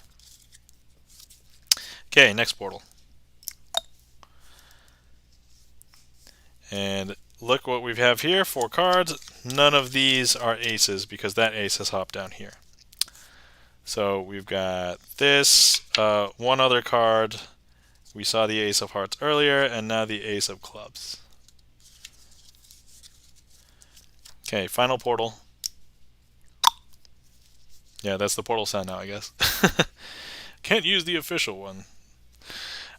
Okay, next portal. And look what we have here, 4 cards. None of these are aces because that ace has hopped down here. So we've got this, one other card. We saw the ace of hearts earlier, and now the ace of clubs. Okay, final portal. Yeah, that's the portal sound now, I guess. Can't use the official one.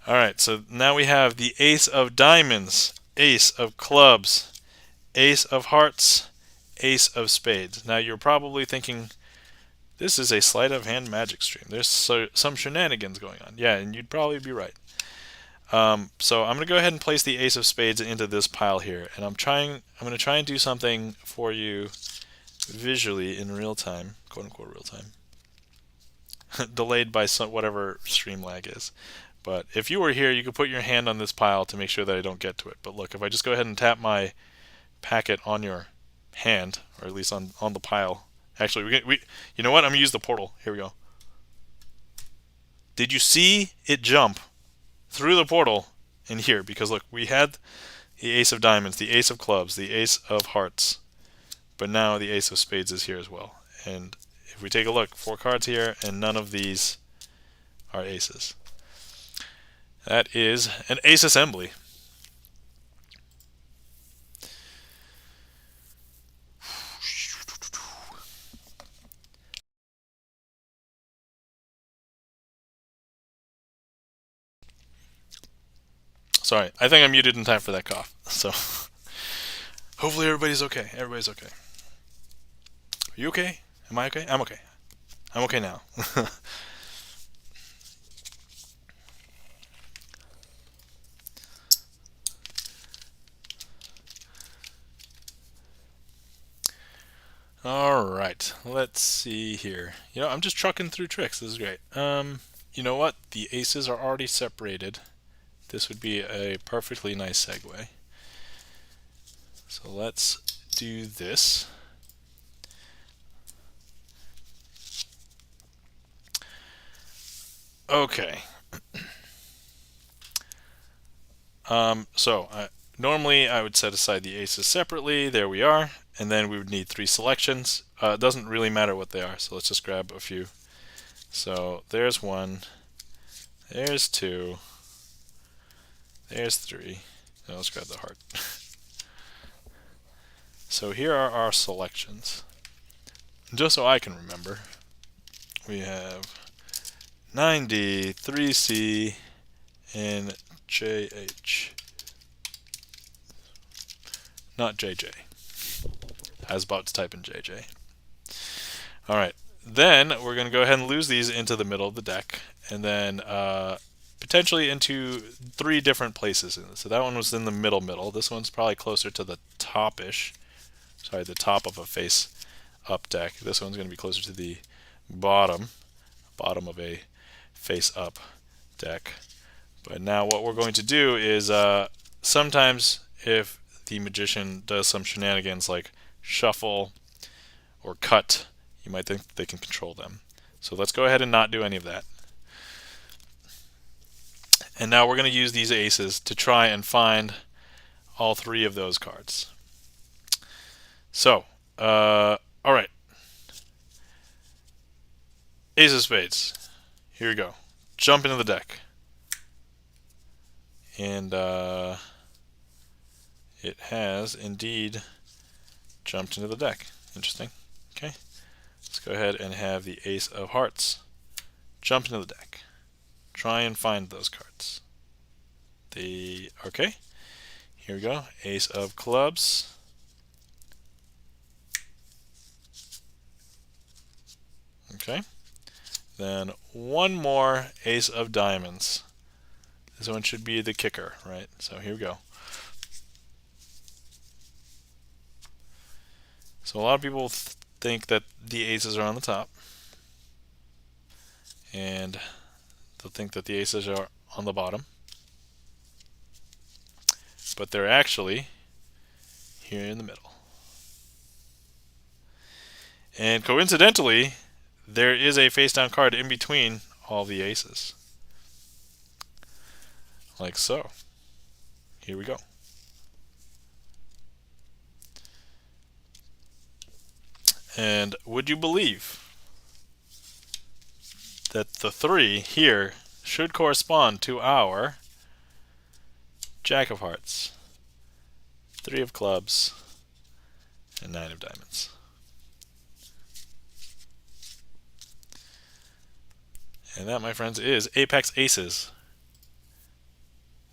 Alright, so now we have the ace of diamonds, ace of clubs, ace of hearts, ace of spades. Now you're probably thinking, this is a sleight of hand magic stream. There's some shenanigans going on. Yeah, and you'd probably be right. So I'm going to go ahead and place the ace of spades into this pile here, and I'm going to try and do something for you visually in real time, quote unquote real time. Delayed by whatever stream lag is. But if you were here, you could put your hand on this pile to make sure that I don't get to it. But look, if I just go ahead and tap my packet on your hand, or at least on the pile. Actually, you know what? I'm going to use the portal. Here we go. Did you see it jump through the portal in here? Because look, we had the ace of diamonds, the ace of clubs, the ace of hearts. But now the ace of spades is here as well. And if we take a look, 4 cards here, and none of these are aces. That is an ace assembly. Sorry, I think I muted in time for that cough. So, Hopefully everybody's okay. Everybody's okay. Are you okay? Am I okay? I'm okay. I'm okay now. All right, let's see here. I'm just trucking through tricks. This is great. You know what? The aces are already separated. This would be a perfectly nice segue. So let's do this. Okay. Normally I would set aside the aces separately. There we are. And then we would need 3 selections. It doesn't really matter what they are, so let's just grab a few. So there's 1, there's 2, there's 3. Now let's grab the heart. So here are our selections. Just so I can remember, we have 9D, 3C, and JH. Not JJ. I was about to type in JJ. Alright, then we're going to go ahead and lose these into the middle of the deck, and then potentially into 3 different places. So that one was in the middle. This one's probably closer to the top-ish. Sorry, the top of a face-up deck. This one's going to be closer to the bottom of a face-up deck. But now what we're going to do is sometimes if the magician does some shenanigans like shuffle or cut, you might think they can control them. So let's go ahead and not do any of that. And now we're going to use these aces to try and find all 3 of those cards. So, alright. Ace of spades. Here we go. Jump into the deck. And it has indeed jumped into the deck. Interesting. Okay. Let's go ahead and have the ace of hearts jump into the deck. Try and find those cards. Okay. Here we go. Ace of clubs. Okay. Then one more ace of diamonds. This one should be the kicker, right? So here we go. So a lot of people think that the aces are on the top, and they'll think that the aces are on the bottom, but they're actually here in the middle. And coincidentally, there is a face-down card in between all the aces. Like so. Here we go. And would you believe that the 3 here should correspond to our Jack of Hearts, 3 of Clubs, and 9 of Diamonds. And that, my friends, is Apex Aces,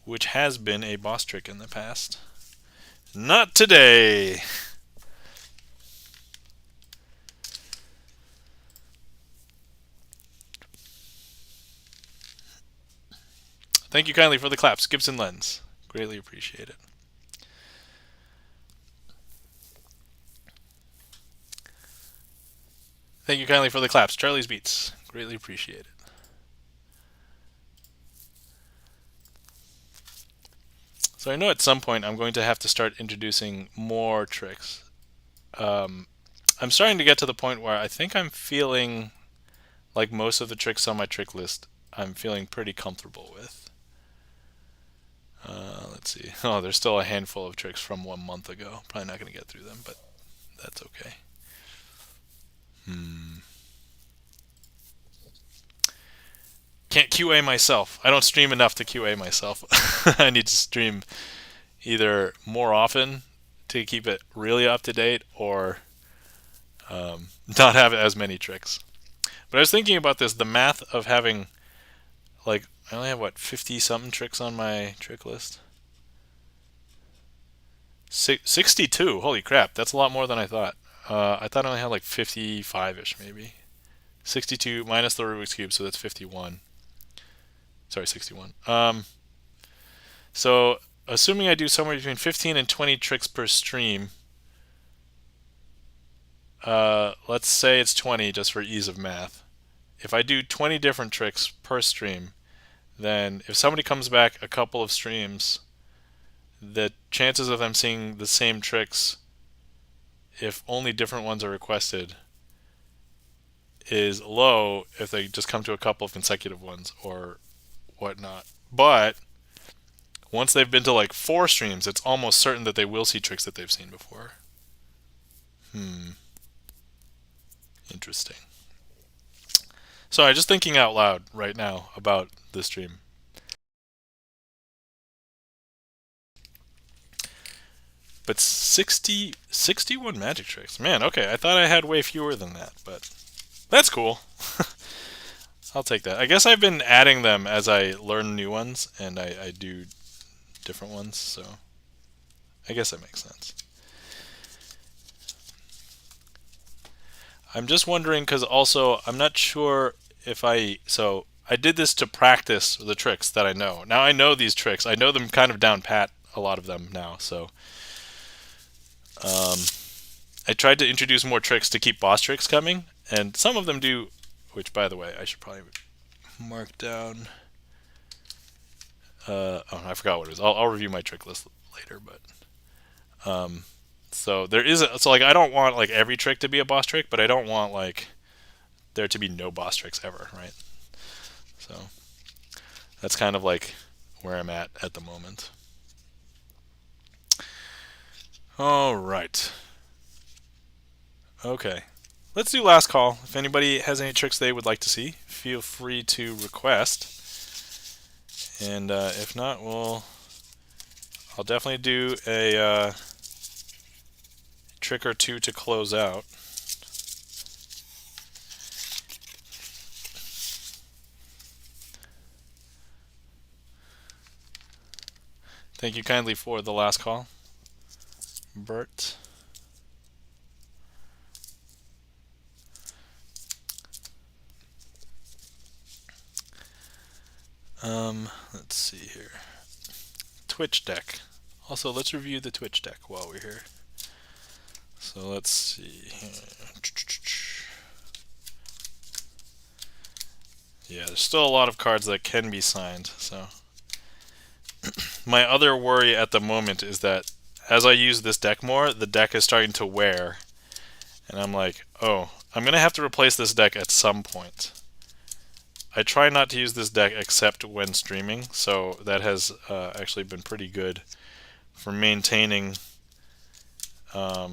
which has been a boss trick in the past. Not today! Thank you kindly for the claps, Gibson Lens. Greatly appreciate it. Thank you kindly for the claps, Charlie's Beats. Greatly appreciate it. So I know at some point I'm going to have to start introducing more tricks. I'm starting to get to the point where I think I'm feeling like most of the tricks on my trick list I'm feeling pretty comfortable with. Let's see. Oh, there's still a handful of tricks from 1 month ago. Probably not going to get through them, but that's okay. Can't QA myself. I don't stream enough to QA myself. I need to stream either more often to keep it really up to date, or not have as many tricks. But I was thinking about this, the math of having, like, I only have, what, 50-something tricks on my trick list? 62. Holy crap, that's a lot more than I thought. I thought I only had like 55-ish maybe. 62 minus the Rubik's Cube, so that's 51. Sorry, 61. So assuming I do somewhere between 15 and 20 tricks per stream, let's say it's 20 just for ease of math. If I do 20 different tricks per stream, then if somebody comes back a couple of streams, the chances of them seeing the same tricks, if only different ones are requested, is low if they just come to a couple of consecutive ones or whatnot. But once they've been to like 4 streams, it's almost certain that they will see tricks that they've seen before. Interesting. So I'm just thinking out loud right now about this stream. But 61 magic tricks. Man, okay, I thought I had way fewer than that, but that's cool. I'll take that. I guess I've been adding them as I learn new ones, and I do different ones, so I guess that makes sense. I'm just wondering, because also I'm not sure if so I did this to practice the tricks that I know. Now I know these tricks. I know them kind of down pat, a lot of them now, so I tried to introduce more tricks to keep boss tricks coming, and some of them do, which by the way, I should probably mark down. Oh, I forgot what it is. I'll review my trick list later, but so there is so like I don't want like every trick to be a boss trick, but I don't want like there to be no boss tricks ever, right? So that's kind of like where I'm at the moment. All right. Okay. Let's do last call. If anybody has any tricks they would like to see, feel free to request. And if not, I'll definitely do a trick or two to close out. Thank you kindly for the last call, Bert. Let's see here. Twitch deck. Also, let's review the Twitch deck while we're here. So let's see. Yeah, there's still a lot of cards that can be signed, so my other worry at the moment is that as I use this deck more, the deck is starting to wear, and I'm like, oh, I'm gonna have to replace this deck at some point. I try not to use this deck except when streaming, so that has actually been pretty good for maintaining the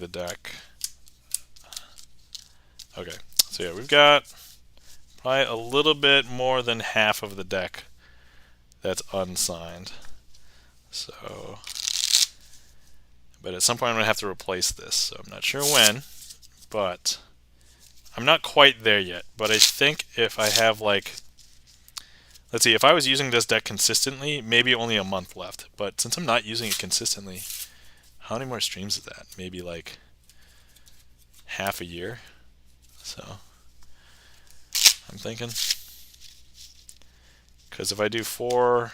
deck. Okay, so yeah, we've got probably a little bit more than half of the deck that's unsigned. So, but at some point I'm going to have to replace this, so I'm not sure when, but I'm not quite there yet. But I think if I have like, let's see, if I was using this deck consistently, maybe only a month left. But since I'm not using it consistently, how many more streams is that? Maybe like half a year. So I'm thinking, because if I do 4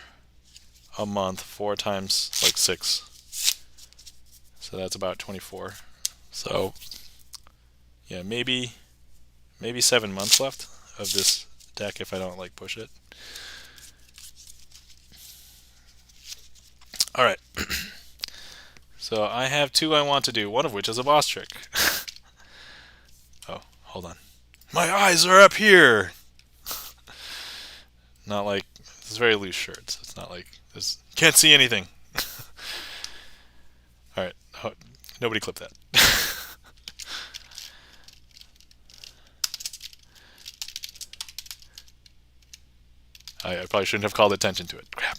a month, 4 times like 6, so that's about 24. So yeah, maybe 7 months left of this deck if I don't like push it. All right. So I have 2 I want to do, one of which is a boss trick. Oh, hold on. My eyes are up here. Not like, it's very loose shirts. It's not like this. Can't see anything. All right. Oh, nobody clip that. I probably shouldn't have called attention to it. Crap.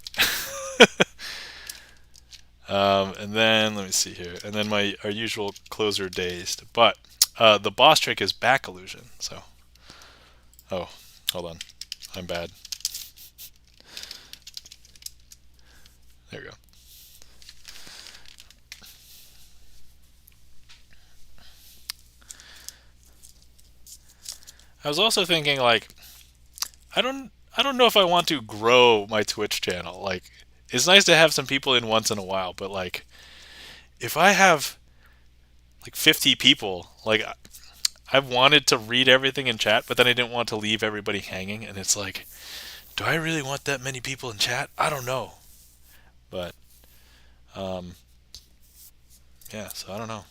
And then let me see here. And then our usual closer dazed. But the boss trick is back illusion. So, oh, hold on. I'm bad. There we go. I was also thinking, like, I don't know if I want to grow my Twitch channel. Like, it's nice to have some people in once in a while, but like, if I have like 50 people, like, I've wanted to read everything in chat, but then I didn't want to leave everybody hanging, and it's like, do I really want that many people in chat? I don't know, but um, yeah. So I don't know,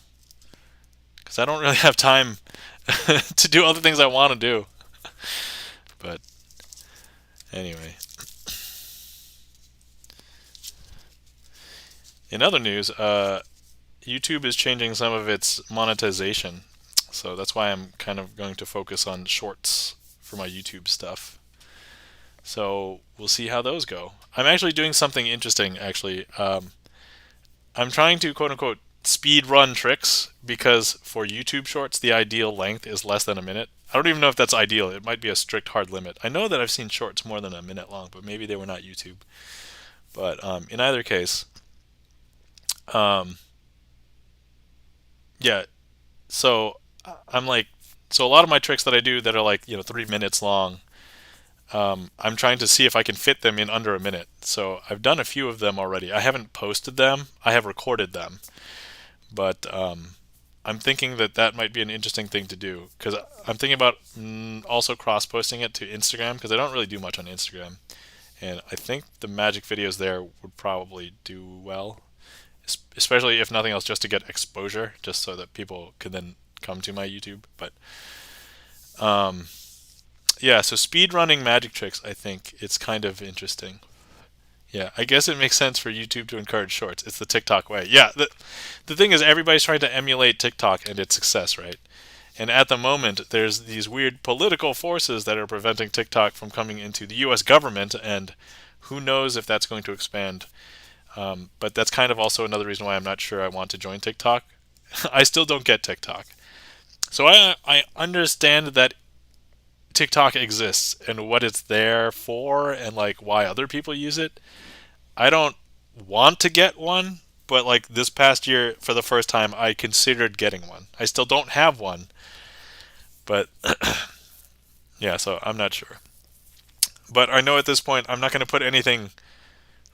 because I don't really have time to do other things I want to do. But anyway, in other news, YouTube is changing some of its monetization, so that's why I'm kind of going to focus on shorts for my YouTube stuff. So we'll see how those go. I'm actually doing something interesting. Actually, I'm trying to quote unquote speed run tricks because for YouTube shorts the ideal length is less than a minute. I don't even know if that's ideal. It might be a strict hard limit. I know that I've seen shorts more than a minute long, but maybe they were not YouTube. But in either case, um, yeah. So I'm like, so a lot of my tricks that I do that are like 3 minutes long. I'm trying to see if I can fit them in under a minute. So I've done a few of them already. I haven't posted them. I have recorded them. But I'm thinking that that might be an interesting thing to do because I'm thinking about also cross-posting it to Instagram because I don't really do much on Instagram. And I think the magic videos there would probably do well, especially if nothing else, just to get exposure, just so that people can then come to my YouTube. But um, yeah, so speed running magic tricks, I think it's kind of interesting. Yeah, I guess it makes sense for YouTube to encourage shorts. It's the TikTok way. Yeah, the thing is, everybody's trying to emulate TikTok and its success, right? And at the moment, there's these weird political forces that are preventing TikTok from coming into the U.S. government, and who knows if that's going to expand. But that's kind of also another reason why I'm not sure I want to join TikTok. I still don't get TikTok. So I understand that TikTok exists and what it's there for and like why other people use it. I don't want to get one, but like this past year for the first time I considered getting one. I still don't have one, but yeah, so I'm not sure. But I know at this point I'm not going to put anything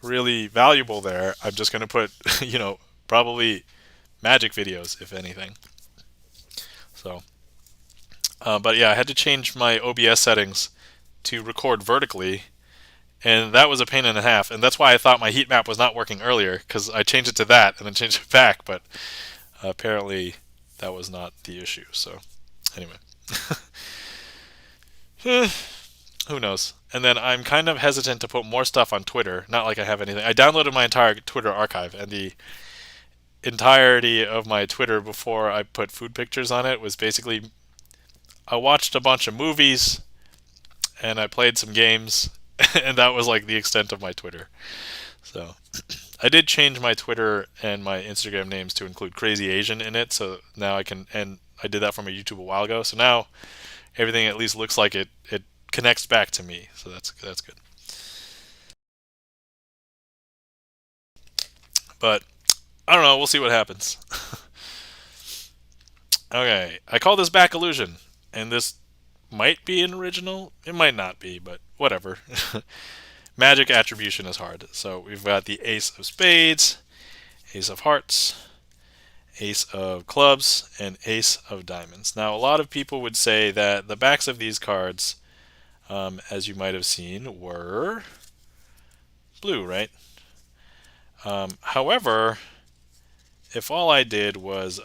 really valuable there. I'm just going to put, probably magic videos if anything. So, but yeah, I had to change my OBS settings to record vertically, and that was a pain and a half. And that's why I thought my heat map was not working earlier because I changed it to that and then changed it back. But apparently, that was not the issue. So, anyway, who knows? And then I'm kind of hesitant to put more stuff on Twitter. Not like I have anything. I downloaded my entire Twitter archive, and the entirety of my Twitter before I put food pictures on it was basically I watched a bunch of movies and I played some games, and that was like the extent of my Twitter. So I did change my Twitter and my Instagram names to include Crazy Asian in it, so now I can, and I did that for my YouTube a while ago. So now everything at least looks like it connects back to me. So that's good. But I don't know. We'll see what happens. Okay, I call this back illusion, and this might be an original. It might not be, but whatever. Magic attribution is hard. So we've got the Ace of Spades, Ace of Hearts, Ace of Clubs, and Ace of Diamonds. Now, a lot of people would say that the backs of these cards, as you might have seen, were blue, right? However, if all I did was,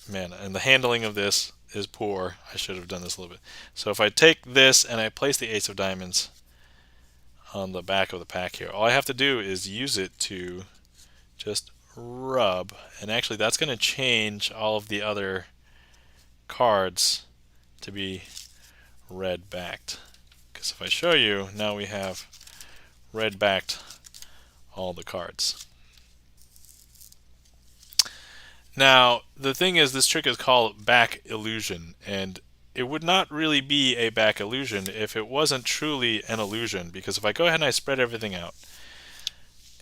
man, and the handling of this is poor. I should have done this a little bit. So if I take this and I place the Ace of Diamonds on the back of the pack here, all I have to do is use it to just rub. And actually that's going to change all of the other cards to be red backed. Because if I show you, now we have red backed all the cards. Now, the thing is, this trick is called back illusion, and it would not really be a back illusion if it wasn't truly an illusion, because if I go ahead and I spread everything out,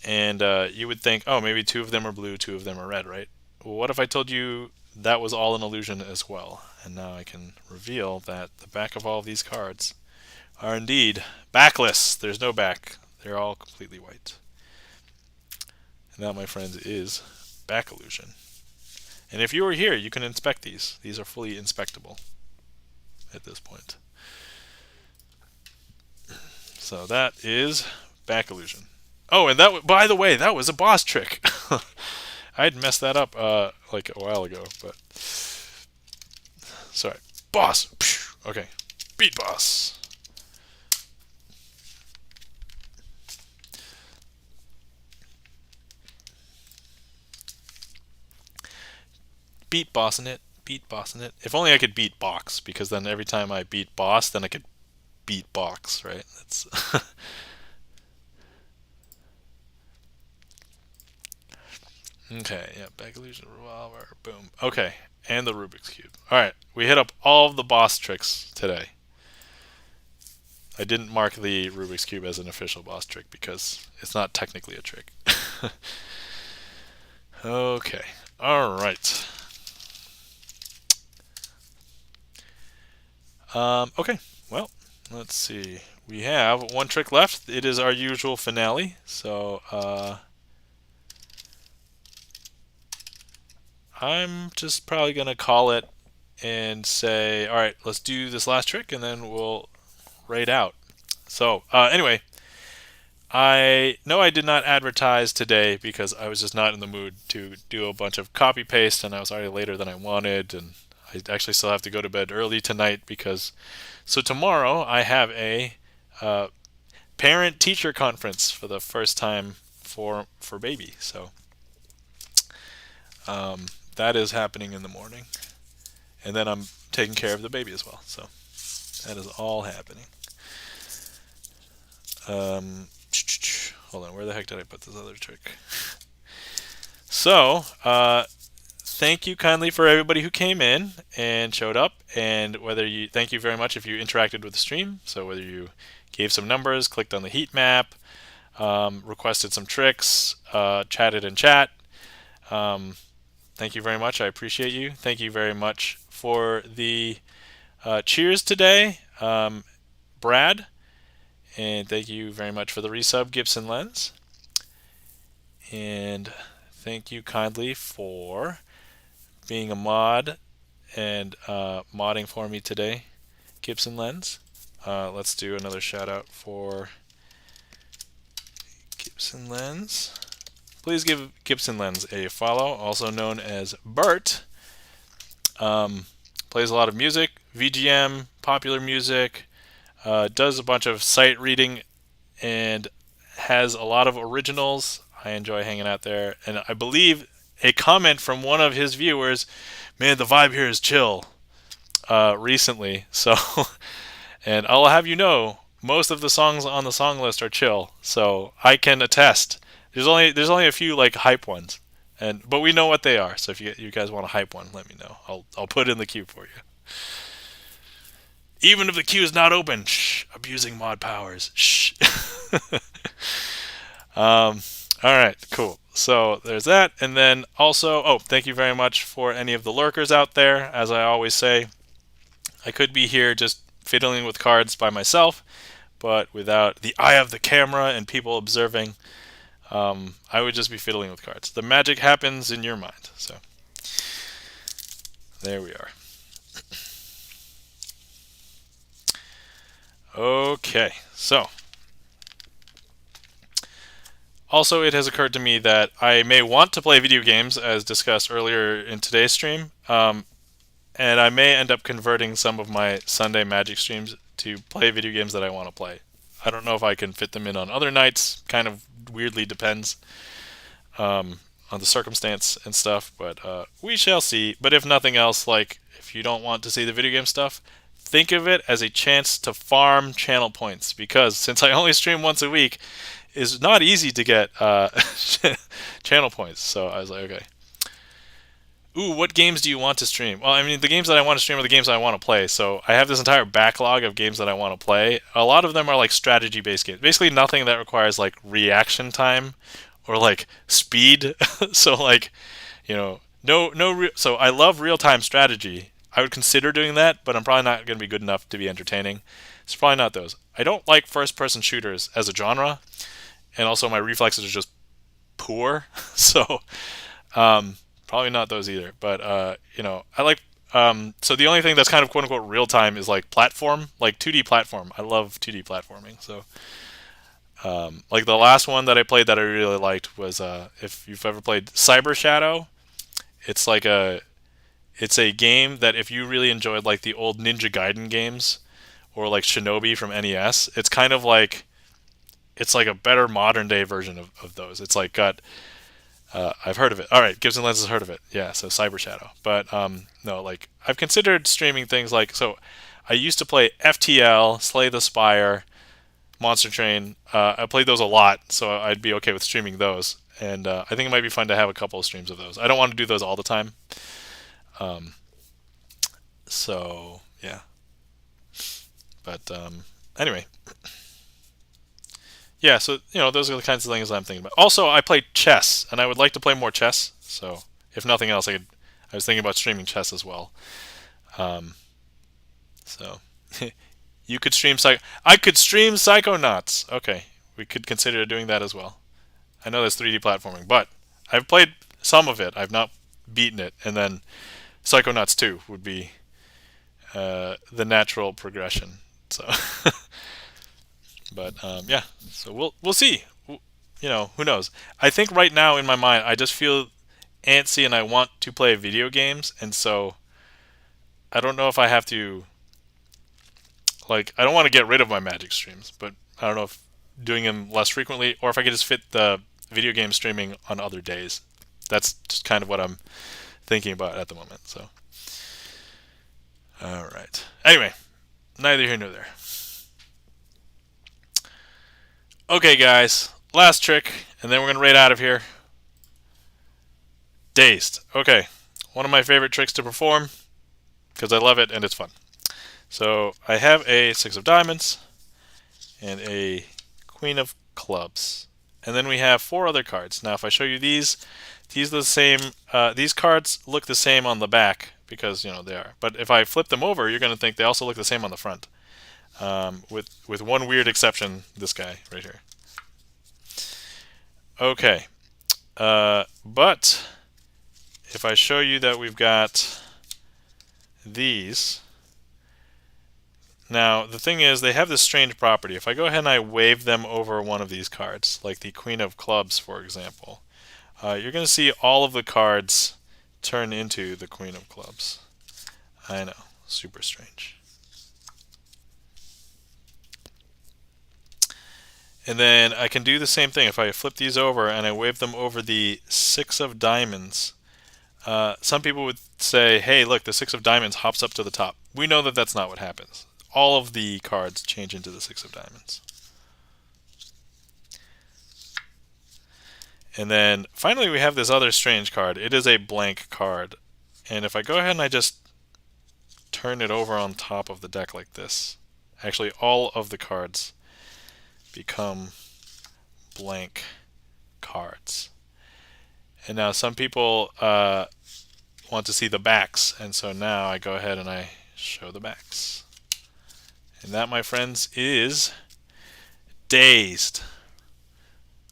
And you would think, oh, maybe 2 of them are blue, 2 of them are red, right? Well, what if I told you that was all an illusion as well? And now I can reveal that the back of all of these cards are indeed backless. There's no back. They're all completely white. And that, my friends, is back illusion. And if you were here, you can inspect these. These are fully inspectable at this point. So that is back illusion. Oh, and that, by the way, that was a boss trick. I had messed that up like a while ago, but sorry. Boss. Okay. Beat boss. Beat boss in it. Beat boss in it. If only I could beat box, because then every time I beat boss, then I could beat box, right? That's okay, yeah, back illusion, revolver, boom. Okay, and the Rubik's Cube. Alright, we hit up all of the boss tricks today. I didn't mark the Rubik's Cube as an official boss trick because it's not technically a trick. Okay, alright. Okay, well, let's see. We have 1 trick left. It is our usual finale, so I'm just probably going to call it and say, all right, let's do this last trick, and then we'll raid out. So anyway, I know I did not advertise today because I was just not in the mood to do a bunch of copy paste, and I was already later than I wanted, and I actually still have to go to bed early tonight because so tomorrow I have a parent-teacher conference for the first time for baby. So that is happening in the morning, and then I'm taking care of the baby as well. So that is all happening. Hold on, where the heck did I put this other trick? So, thank you kindly for everybody who came in and showed up, and thank you very much if you interacted with the stream. So whether you gave some numbers, clicked on the heat map, requested some tricks, chatted in chat. Thank you very much. I appreciate you. Thank you very much for the cheers today, Brad. And thank you very much for the resub, Gibson Lens. And thank you kindly for being a mod and modding for me today, Gibson Lens. Let's do another shout out for Gibson Lens. Please give Gibson Lens a follow, also known as Bert. Plays a lot of music, VGM, popular music, does a bunch of sight reading, and has a lot of originals. I enjoy hanging out there, and I believe a comment from one of his viewers, man, the vibe here is chill, recently. So, and I'll have you know, most of the songs on the song list are chill, so I can attest. There's only a few like hype ones, but we know what they are. So if you guys want a hype one, let me know. I'll put it in the queue for you. Even if the queue is not open, shh, abusing mod powers, shh. All right, cool. So there's that, and then also, thank you very much for any of the lurkers out there. As I always say, I could be here just fiddling with cards by myself, but without the eye of the camera and people observing, I would just be fiddling with cards. The magic happens in your mind. So there we are. Okay, so also it has occurred to me that I may want to play video games, as discussed earlier in today's stream, and I may end up converting some of my Sunday Magic streams to play video games that I want to play. I don't know if I can fit them in on other nights, kind of weirdly depends on the circumstance and stuff, but we shall see. But if nothing else, like if you don't want to see the video game stuff, think of it as a chance to farm channel points, because since I only stream once a week, it's not easy to get channel points. So I was like, okay. Ooh, what games do you want to stream? Well, I mean, the games that I want to stream are the games I want to play. So I have this entire backlog of games that I want to play. A lot of them are like strategy-based games. Basically nothing that requires like reaction time or like speed. So like, so I love real-time strategy. I would consider doing that, but I'm probably not going to be good enough to be entertaining. It's probably not those. I don't like first-person shooters as a genre, and also my reflexes are just poor. So probably not those either. But I like. So the only thing that's kind of quote unquote real time is like platform, like 2D platform. I love 2D platforming. So like the last one that I played that I really liked was if you've ever played Cyber Shadow, it's like it's a game that if you really enjoyed like the old Ninja Gaiden games or like Shinobi from NES, it's kind of like it's like a better modern day version of those. It's like got I've heard of it. All right, Gibson Lens has heard of it. Yeah, so Cyber Shadow. But no, like I've considered streaming things like so. I used to play FTL, Slay the Spire, Monster Train. I played those a lot, so I'd be okay with streaming those. And I think it might be fun to have a couple of streams of those. I don't want to do those all the time. Um, so yeah, but anyway, yeah. So those are the kinds of things I'm thinking about. Also, I play chess, and I would like to play more chess. So if nothing else, I was thinking about streaming chess as well. Um, so you could stream I could stream Psychonauts. Okay, we could consider doing that as well. I know that's 3D platforming, but I've played some of it. I've not beaten it, and then Psychonauts 2 would be the natural progression. So, but yeah, so we'll see. Who knows? I think right now in my mind, I just feel antsy and I want to play video games, and so I don't know if I have to like I don't want to get rid of my Magic streams, but I don't know if doing them less frequently or if I could just fit the video game streaming on other days. That's just kind of what I'm thinking about at the moment. So, all right. Anyway, neither here nor there. Okay, guys, last trick, and then we're gonna raid out of here. Dazed. Okay, one of my favorite tricks to perform because I love it and it's fun. So I have a 6 of diamonds and a queen of clubs. And then we have 4 other cards. Now if I show you these are the same. These cards look the same on the back because they are. But if I flip them over, you're going to think they also look the same on the front. With one weird exception, this guy right here. Okay. But if I show you that we've got these. Now, the thing is, they have this strange property. If I go ahead and I wave them over one of these cards, like the Queen of Clubs, for example, you're going to see all of the cards turn into the Queen of Clubs. I know, super strange. And then I can do the same thing. If I flip these over and I wave them over the 6 of diamonds, some people would say, hey, look, the 6 of diamonds hops up to the top. We know that that's not what happens. All of the cards change into the 6 of diamonds. And then finally we have this other strange card. It is a blank card. And if I go ahead and I just turn it over on top of the deck like this, actually all of the cards become blank cards. And now some people want to see the backs, and so now I go ahead and I show the backs. And that, my friends, is Dazed.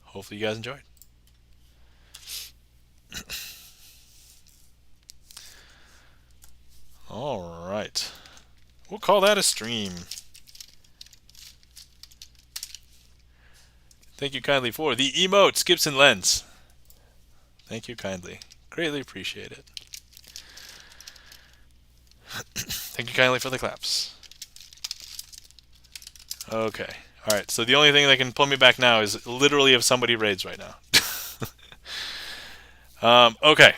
Hopefully you guys enjoyed. All right. We'll call that a stream. Thank you kindly for the emotes, Gibson Lens. Thank you kindly. Greatly appreciate it. Thank you kindly for the claps. Okay. Alright, so the only thing that can pull me back now is literally if somebody raids right now. Okay.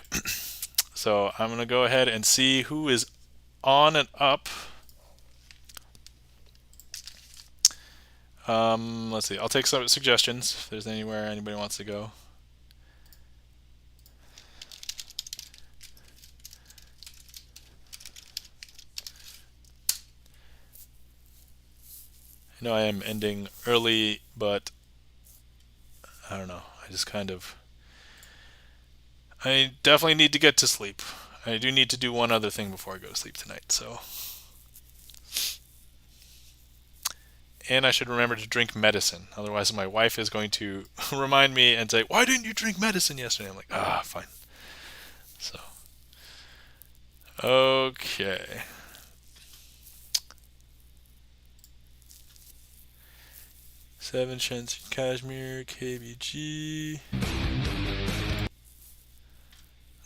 So I'm going to go ahead and see who is on and up. Let's see. I'll take some suggestions if there's anywhere anybody wants to go. I know I am ending early, but I don't know. I definitely need to get to sleep. I do need to do one other thing before I go to sleep tonight, so. And I should remember to drink medicine. Otherwise, my wife is going to remind me and say, "Why didn't you drink medicine yesterday?" I'm like, fine. So, okay. Seven Shens in Kashmir, KBG.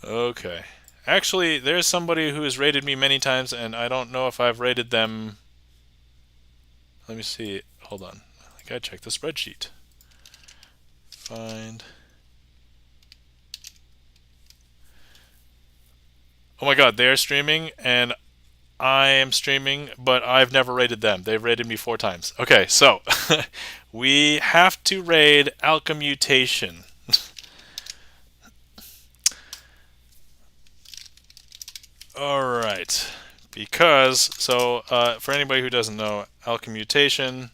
Okay. Actually, there's somebody who has rated me many times, and I don't know if I've rated them. Let me see. Hold on. I gotta check the spreadsheet. Find. Oh my god, they're streaming, and I am streaming, but I've never rated them. They've rated me 4 times. Okay, so we have to raid Alchemutation. Alright. Because, so, for anybody who doesn't know, Alchemutation,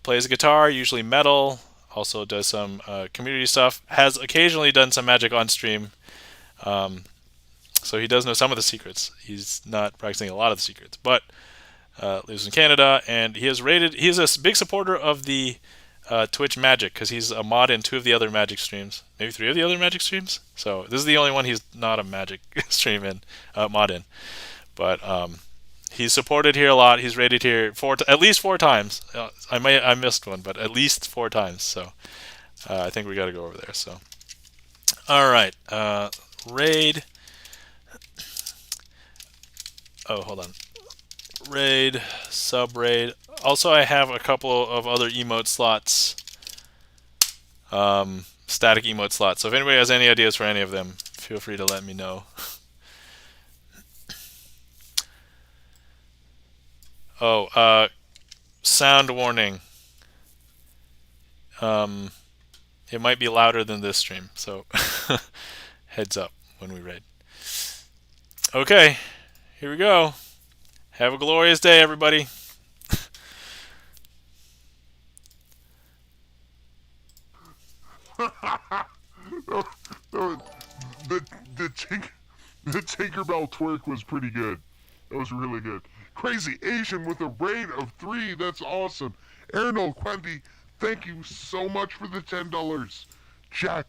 plays guitar, usually metal, also does some community stuff, has occasionally done some magic on stream, so he does know some of the secrets. He's not practicing a lot of the secrets, but lives in Canada, and he is a big supporter of the Twitch Magic, because he's a mod in 2 of the other Magic streams, maybe 3 of the other Magic streams. So this is the only one he's not a Magic stream in, mod in. But he's supported here a lot. He's rated here at least 4 times. I missed one, but at least 4 times. So I think we got to go over there. So all right, raid. Oh, hold on. Raid, sub-raid. Also, I have a couple of other emote slots, static emote slots. So if anybody has any ideas for any of them, feel free to let me know. Oh, sound warning. It might be louder than this stream, so heads up when we raid. Okay, here we go. Have a glorious day, everybody. The Tinkerbell twerk was pretty good. That was really good. Crazy Asian with a raid of 3. That's awesome. Arnold Quendy, thank you so much for the $10. Jack,